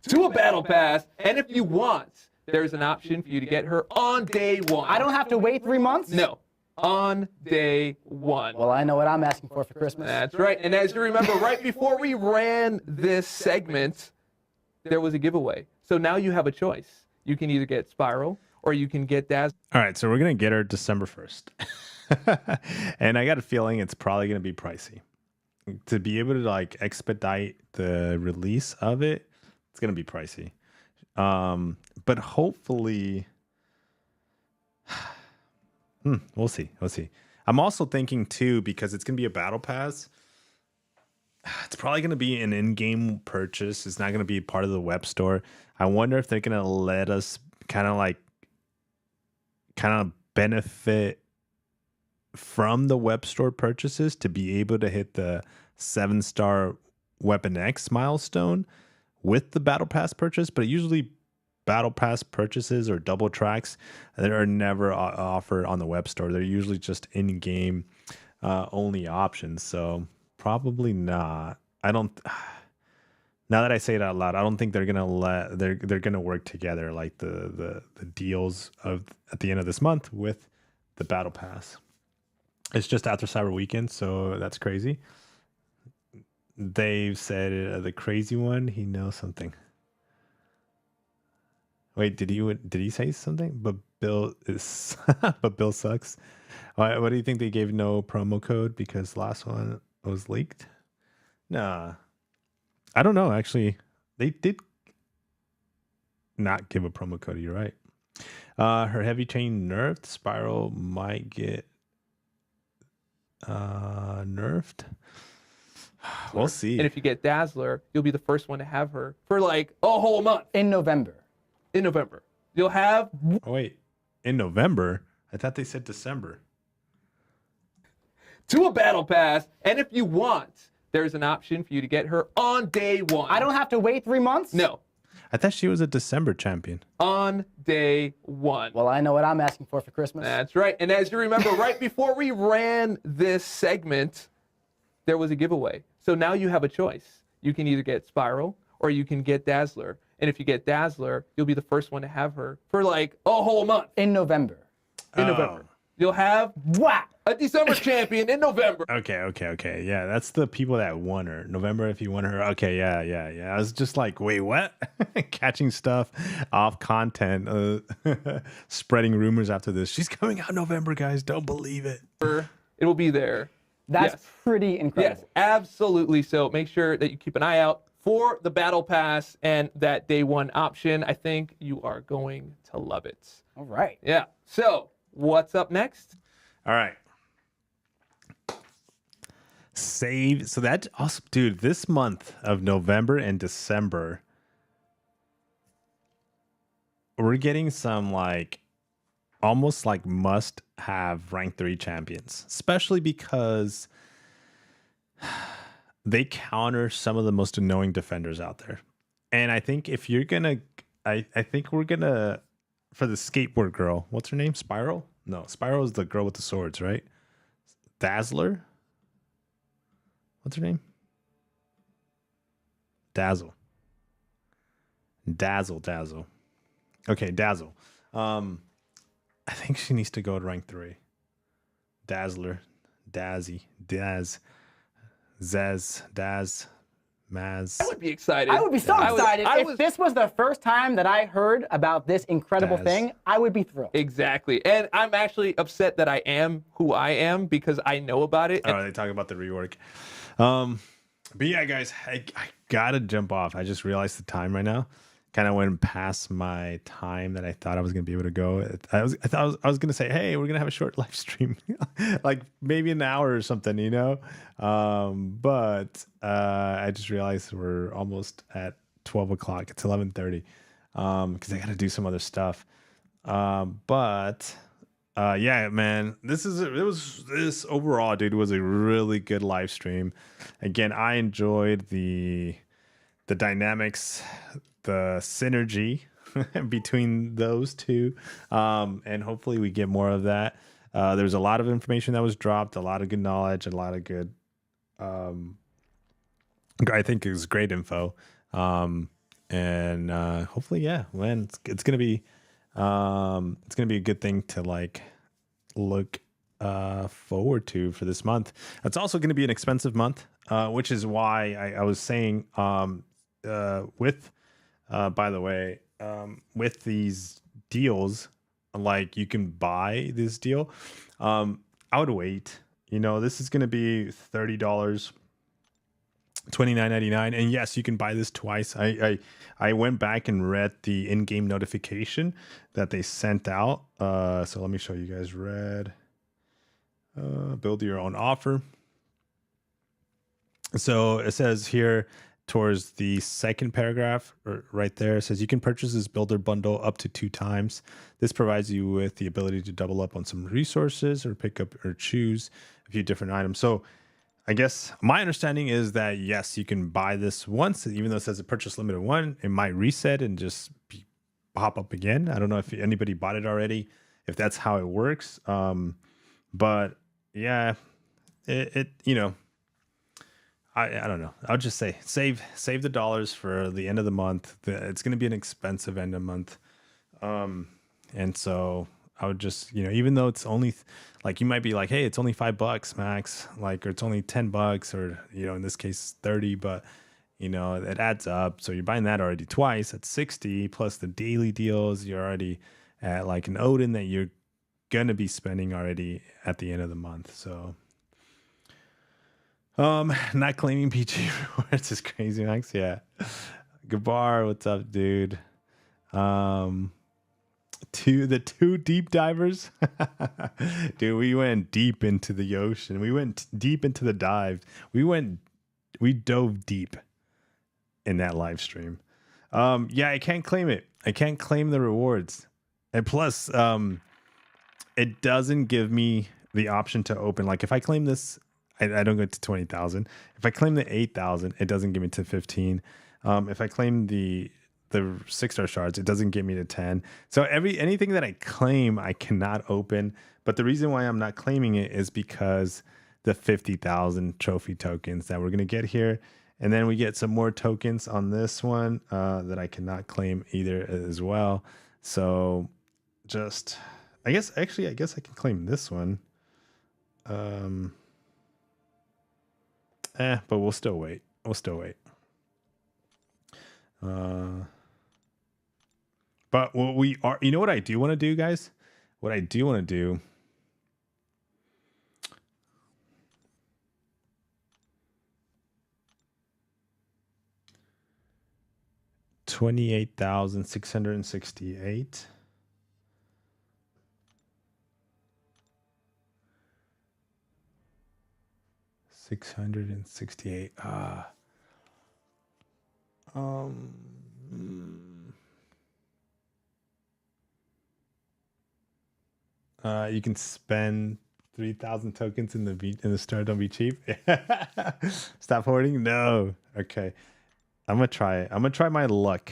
to a battle pass. And if you want, there's an option for you to get her on day one. I don't have to wait 3 months? No. On day one. Well, I know what I'm asking for Christmas. That's right. And as you remember, right before we ran this segment, there was a giveaway. So now you have a choice. You can either get Spiral or you can get Dazzler. All right, so we're going to get her December 1st. And I got a feeling it's probably going to be pricey. To be able to like expedite the release of it, it's going to be pricey. But hopefully... we'll see. I'm also thinking too, because it's gonna be a battle pass. It's probably gonna be an in-game purchase. It's not gonna be part of the web store. I wonder if they're gonna let us kind of benefit from the web store purchases to be able to hit the 7-star Weapon X milestone with the battle pass purchase. But usually battle pass purchases or double tracks that are never offered on the web store. They're usually just in-game only options. So probably not. I don't. Now that I say it out loud, I don't think they're gonna they're gonna work together like the deals of at the end of this month with the battle pass. It's just after Cyber Weekend, so that's crazy. Dave said the crazy one. He knows something. Wait, did he say something? But Bill sucks. What do you think they gave no promo code because last one was leaked? Nah, I don't know. Actually, they did not give a promo code. You're right. Her heavy chain nerfed. Spiral might get nerfed. We'll see. And if you get Dazzler, you'll be the first one to have her for like a whole month. In November. You'll have... Oh, wait. In November? I thought they said December. To a battle pass. And if you want, there's an option for you to get her on day one. I don't have to wait 3 months? No. I thought she was a December champion. On day one. Well, I know what I'm asking for Christmas. That's right. And as you remember, right before we ran this segment, there was a giveaway. So now you have a choice. You can either get Spiral or you can get Dazzler. And if you get Dazzler, you'll be the first one to have her for like a whole month. In November. You'll have a December champion in November. Okay. Yeah, that's the people that won her. November, if you won her. Okay, yeah. I was just like, wait, what? Catching stuff off content, spreading rumors after this. She's coming out in November, guys. Don't believe it. It will be there. That's pretty incredible. Yes, absolutely. So make sure that you keep an eye out for the Battle Pass and that day one option. I think you are going to love it. All right. Yeah. So what's up next? All right. Save. So that's awesome, dude. This month of November and December, we're getting some like almost like must have rank 3 champions, especially because they counter some of the most annoying defenders out there. And I think if you're gonna, I think we're gonna, for the skateboard girl, what's her name? Spiral? No, Spiral is the girl with the swords, right? Dazzler? What's her name? Dazzle. Okay, Dazzle. I think she needs to go to rank 3. Dazzler, Dazzy, Daz, Zez, Daz, Maz. I would be excited. I would be so excited. If this was the first time that I heard about this incredible thing, I would be thrilled. Exactly. And I'm actually upset that I am who I am because I know about it. Oh, they talk about the rework. But yeah, guys, I gotta jump off. I just realized the time right now. Kind of went past my time that I thought I was gonna be able to go. I was gonna say, hey, we're gonna have a short live stream, like maybe an hour or something, you know. But I just realized we're almost at 12 o'clock. It's 11:30 because I gotta do some other stuff. Yeah, man, this overall, dude, was a really good live stream. Again, I enjoyed the dynamics, the synergy between those two, and hopefully we get more of that. There's a lot of information that was dropped, a lot of good knowledge, a lot of good, I think it was great info, and hopefully, yeah, man, it's gonna be a good thing to like look forward to for this month. It's also going to be an expensive month, which is why I was saying by the way, with these deals, like you can buy this deal. I would wait. You know, this is going to be $30, $29.99, and yes, you can buy this twice. I went back and read the in-game notification that they sent out. So let me show you guys. Build your own offer. So it says here towards the second paragraph right there, it says you can purchase this builder bundle up to 2 times. This provides you with the ability to double up on some resources or pick up or choose a few different items. So I guess my understanding is that yes, you can buy this once, even though it says a purchase limited 1, it might reset and just pop up again. I don't know if anybody bought it already, if that's how it works. But yeah, it you know, I don't know. I'll just say save the dollars for the end of the month. It's going to be an expensive end of month, and so I would just, you know, even though it's only like, you might be like, hey, it's only $5 max, like, or it's only $10, or, you know, in this case 30, but you know, it adds up. So you're buying that already twice at 60 plus the daily deals. You're already at like an Odin that you're going to be spending already at the end of the month. So not claiming PG rewards is crazy, Max. Yeah. Gabar, what's up, dude? The two deep divers. Dude, we went deep into the ocean. We went deep into the dive. We dove deep in that live stream. Yeah, I can't claim it. I can't claim the rewards. And plus, it doesn't give me the option to open. Like if I claim this, I don't get to 20,000. If I claim the 8,000, it doesn't give me to 15. If I claim the 6-star shards, it doesn't get me to 10. So anything that I claim, I cannot open. But the reason why I'm not claiming it is because the 50,000 trophy tokens that we're going to get here. And then we get some more tokens on this one that I cannot claim either as well. So just, I guess I can claim this one. But we'll still wait. But what we are, you know what I do want to do, guys? What I do want to do, 28,668. $668. You can spend 3,000 tokens in the store. Don't be cheap. Stop hoarding. No. Okay. I'm gonna try it. I'm gonna try my luck.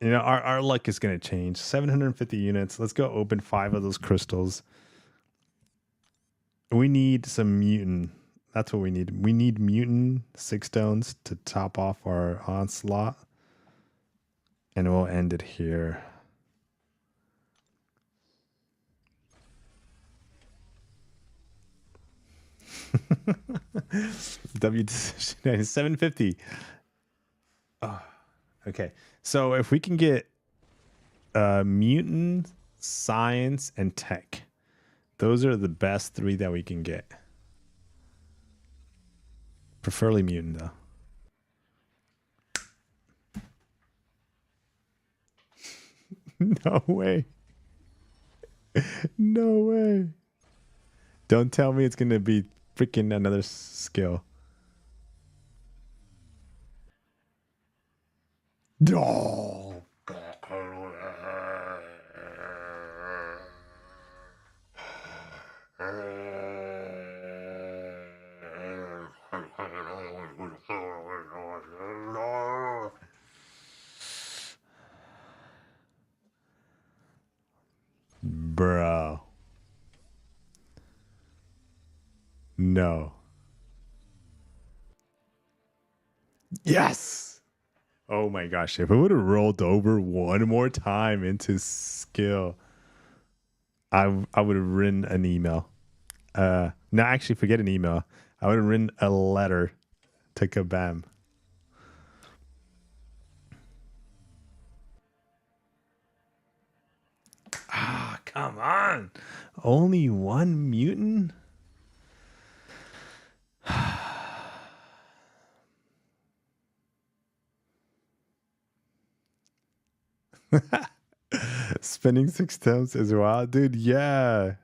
Our luck is gonna change. 750 units. Let's go open 5 of those crystals. We need some mutant. That's what we need. We need mutant 6 stones to top off our onslaught. And we'll end it here. W decision 750. Oh, okay. So if we can get mutant, science, and tech, those are the best 3 that we can get. Preferably mutant though. No way. No way. Don't tell me it's gonna be freaking another skill. Oh. Bro. No. Yes. Oh my gosh. If it would have rolled over one more time into skill, I would have written an email. No, actually, forget an email. I would have written a letter to Kabam. Ah, come on. Only one mutant? Spending 6 times as well, dude. Yeah,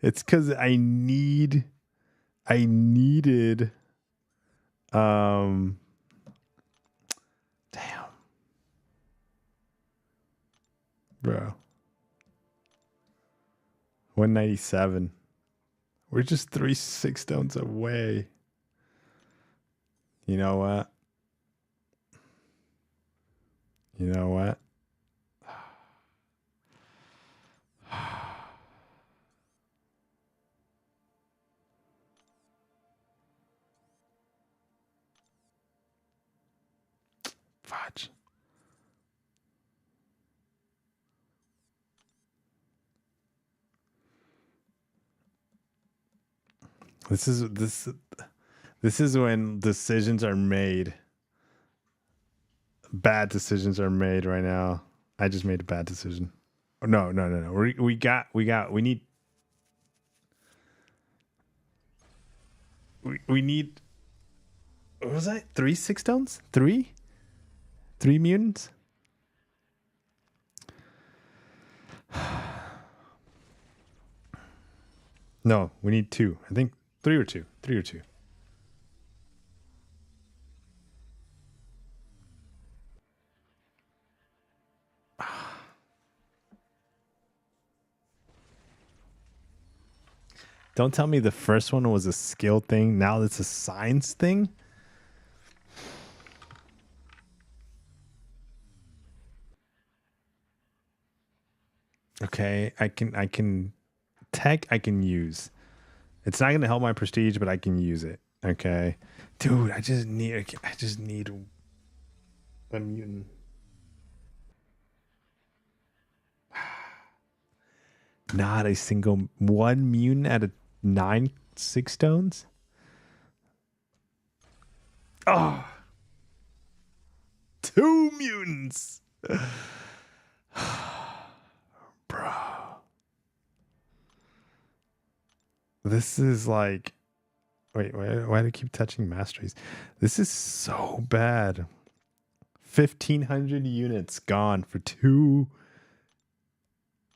it's because I needed damn, bro, 197. We're just 3 6 stones away. You know what? You know what? Fudge. This is when decisions are made. Bad decisions are made right now. I just made a bad decision. No. We need. What was that? 3 6 stones? 3 mutants? No, we need 2. I think 3 or 2. 3 or 2. Don't tell me the first one was a skill thing. Now it's a science thing. Okay, I can tech I can use. It's not going to help my prestige, but I can use it. Okay. Dude, I just need a mutant. Not a single one mutant out of 9 6 stones. Oh, 2 mutants. Bro. This is like, wait, why do I keep touching masteries? This is so bad. 1,500 units gone for 2.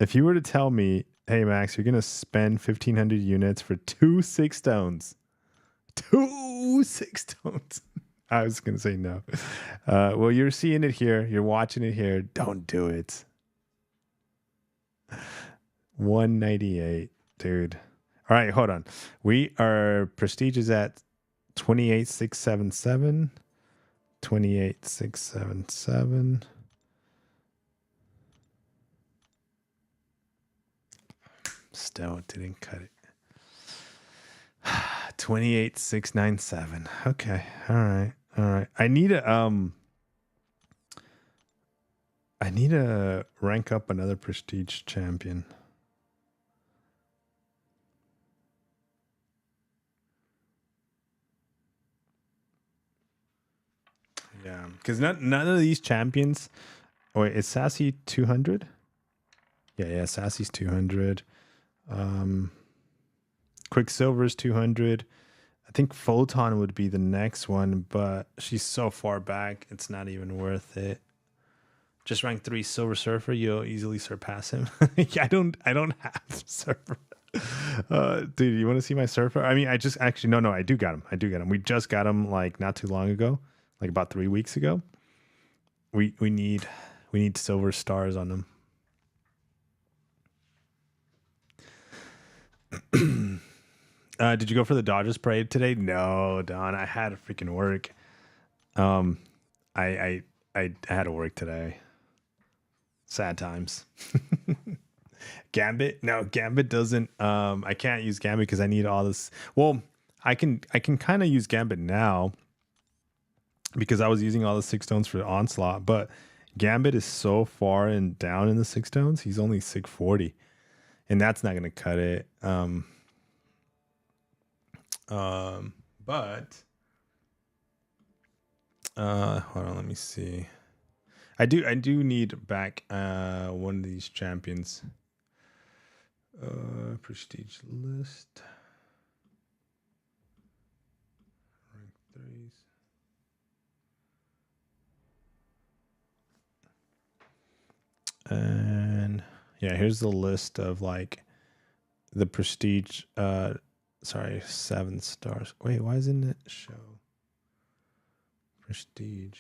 If you were to tell me, hey, Max, you're going to spend 1,500 units for 2 6 stones. 2 6 stones. I was going to say no. Well, you're seeing it here. You're watching it here. Don't do it. 198, dude. All right, hold on. Our prestige is at 28,677. 28,677. Still didn't cut it. 28,697. Okay. All right. I need to rank up another prestige champion. Yeah, because none of these champions. Oh, wait, is Sassy 200? Yeah, Sassy's 200. Quicksilver's 200. I think Photon would be the next one, but she's so far back, it's not even worth it. Just rank 3 Silver Surfer, you'll easily surpass him. I don't have Surfer. Dude, you want to see my Surfer? I mean, I do got him. We just got him like not too long ago, like about 3 weeks ago. We need silver stars on them. Did you go for the Dodgers parade today? No, Don. I had to freaking work. I had to work today. Sad times. Gambit? No, Gambit doesn't. I can't use Gambit because I need all this. Well, I can kind of use Gambit now because I was using all the 6 stones for Onslaught, but Gambit is so far and down in the 6 stones. He's only 640, and that's not gonna cut it. But hold on, let me see. I do need back one of these champions. Prestige list. Rank 3s. And yeah, here's the list of like the prestige 7 stars. Wait, why isn't it show prestige?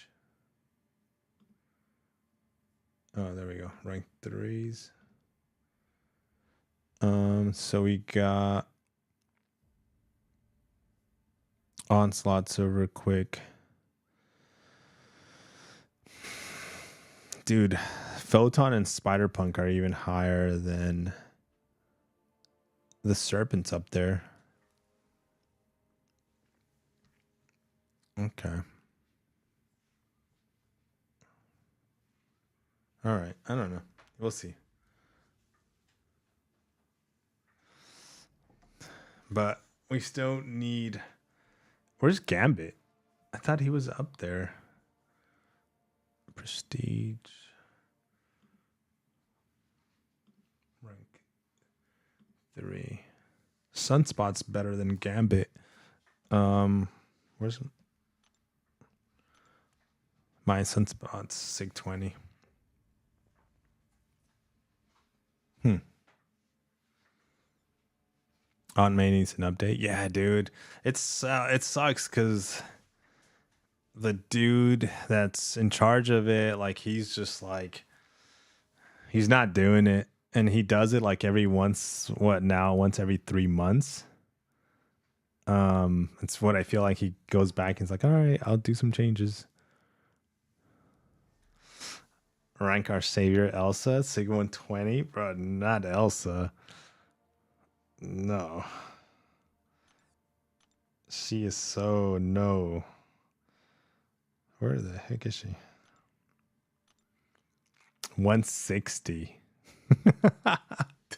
Oh, there we go. Rank 3s. So we got Onslaught, Silver, Quick. Dude, Photon and Spider-Punk are even higher than the Serpents up there. Okay. All right. I don't know. We'll see. But we still need... Where's Gambit? I thought he was up there. Prestige. Rank 3. Sunspot's better than Gambit. Where's... My Sunspot's 620. Aunt May needs an update. Yeah, dude. It sucks because the dude that's in charge of it, like, he's just like, he's not doing it. And he does it like once every 3 months. It's what I feel like he goes back and is like, all right, I'll do some changes. Rank our savior, Elsa, Sig 120. Bro, not Elsa. No. She is so no. Where the heck is she? 160.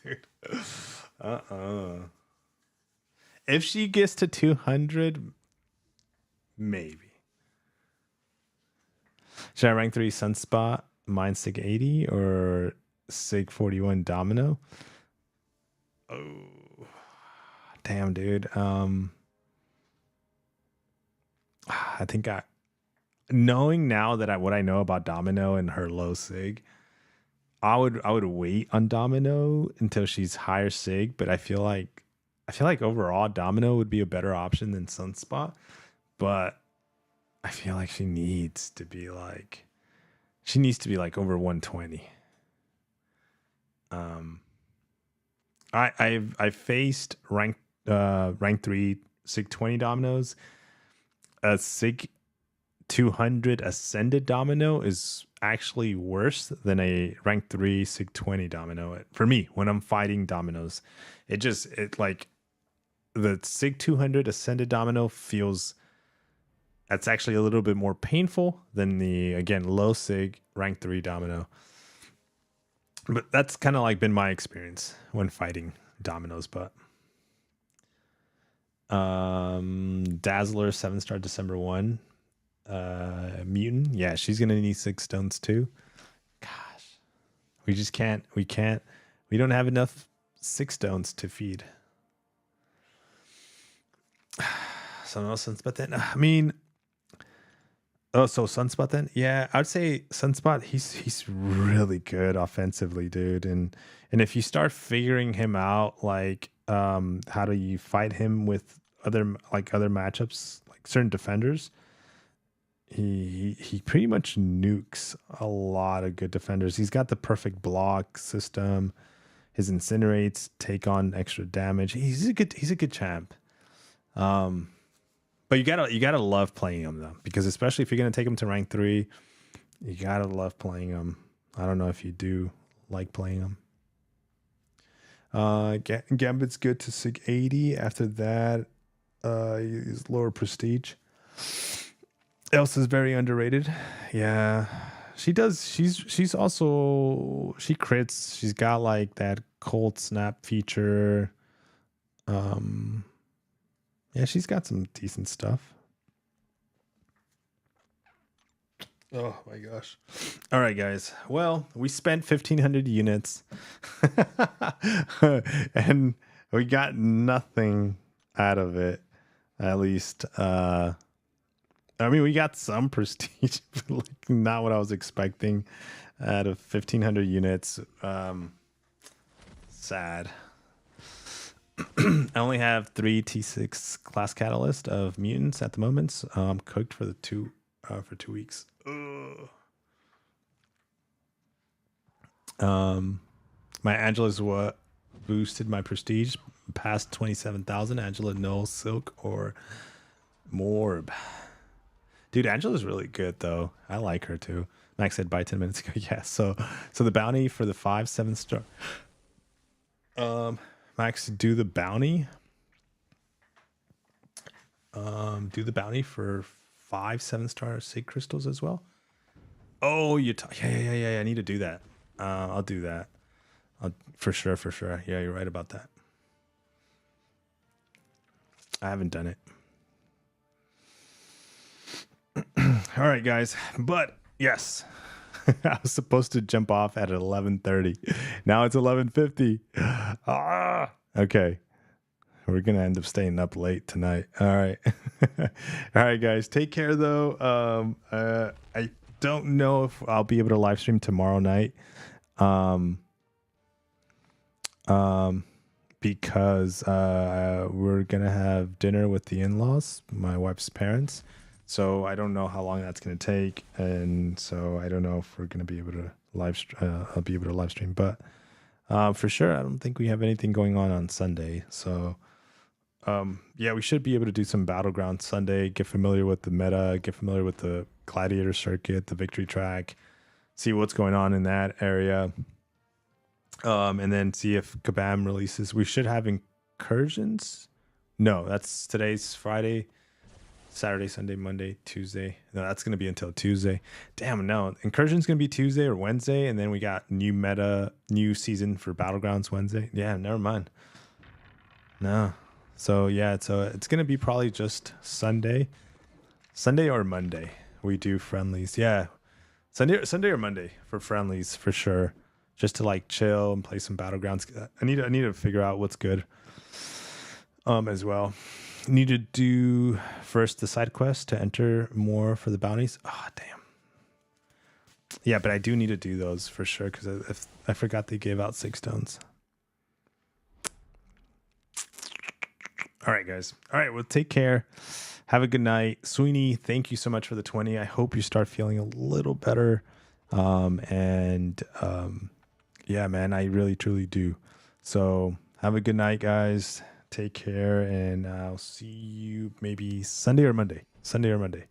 Dude. If she gets to 200, maybe. Should I rank 3 Sunspot, mine Sig 80, or Sig 41 Domino? Oh. Damn, dude. I think knowing now that what I know about Domino and her low sig, I would wait on Domino until she's higher sig, but I feel like overall Domino would be a better option than Sunspot, but I feel like she needs to be like over 120. I faced rank 3 sig 20 Dominoes. A sig 200 ascended Domino is actually worse than a rank 3 sig 20 Domino for me when I'm fighting Dominoes. It like the sig 200 ascended Domino feels that's actually a little bit more painful than the, again, low sig rank 3 Domino. But that's kind of like been my experience when fighting Dominoes. But Dazzler 7-star December 1 mutant, yeah, she's gonna need 6 stones too. Gosh, we don't have enough 6 stones to feed. So no Sunspot then. I mean, so Sunspot then, yeah, I'd say Sunspot. He's really good offensively, dude. And if you start figuring him out, like how do you fight him with other matchups, like certain defenders, he pretty much nukes a lot of good defenders. He's got the perfect block system. His incinerates take on extra damage. He's a good champ. But you gotta love playing him though, because especially if you're gonna take him to rank 3, you gotta love playing him. I don't know if you do like playing him. Gambit's good to sig 80. After that, he's lower prestige. Elsa's very underrated. Yeah, she does. She's also, she crits. She's got like that cold snap feature. Yeah, she's got some decent stuff. Oh my gosh. All right, guys. Well, we spent 1,500 units and we got nothing out of it. At least, I mean, we got some prestige, but like not what I was expecting out of 1,500 units. Sad. I only have 3 T6 class catalyst of mutants at the moment. So I'm cooked for 2 weeks. Ugh. My Angela's what boosted my prestige past 27,000. Angela, no Silk or Morb. Dude, Angela's really good though. I like her too. Max said by 10 minutes ago. Yeah. So the bounty for the 5-7 star. Max, do the bounty. Do the bounty for 5 7-star sig crystals as well. Oh, yeah. I need to do that. I'll do that. For sure. Yeah, you're right about that. I haven't done it. All right, guys. But yes, I was supposed to jump off at 11:30. Now it's 11:50. Okay. We're going to end up staying up late tonight. All right. All right, guys. Take care, though. I don't know if I'll be able to live stream tomorrow night. Because we're going to have dinner with the in-laws, my wife's parents. So I don't know how long that's going to take. And so I don't know if we're going to be able to I'll be able to live stream. But for sure, I don't think we have anything going on Sunday. So yeah, we should be able to do some Battleground Sunday, get familiar with the meta, get familiar with the Gladiator circuit, the victory track, see what's going on in that area. And then see if Kabam releases. We should have incursions. No, that's today's Friday, Saturday, Sunday, Monday, Tuesday. No, that's going to be until Tuesday. Damn, no. Incursion's going to be Tuesday or Wednesday. And then we got new season for Battlegrounds Wednesday. Yeah, never mind. No. So, yeah, it's going to be probably just Sunday or Monday. We do friendlies. Yeah. Sunday or Monday for friendlies for sure. Just to like chill and play some Battlegrounds. I need to figure out what's good as well. Need to do first the side quest to enter more for the bounties. Oh, damn. Yeah, but I do need to do those for sure because I forgot they gave out 6 stones. All right, guys. All right, well, take care. Have a good night. Sweeney, thank you so much for the 20. I hope you start feeling a little better. Yeah, man, I really, truly do. So have a good night, guys. Take care, and I'll see you maybe Sunday or Monday. Sunday or Monday.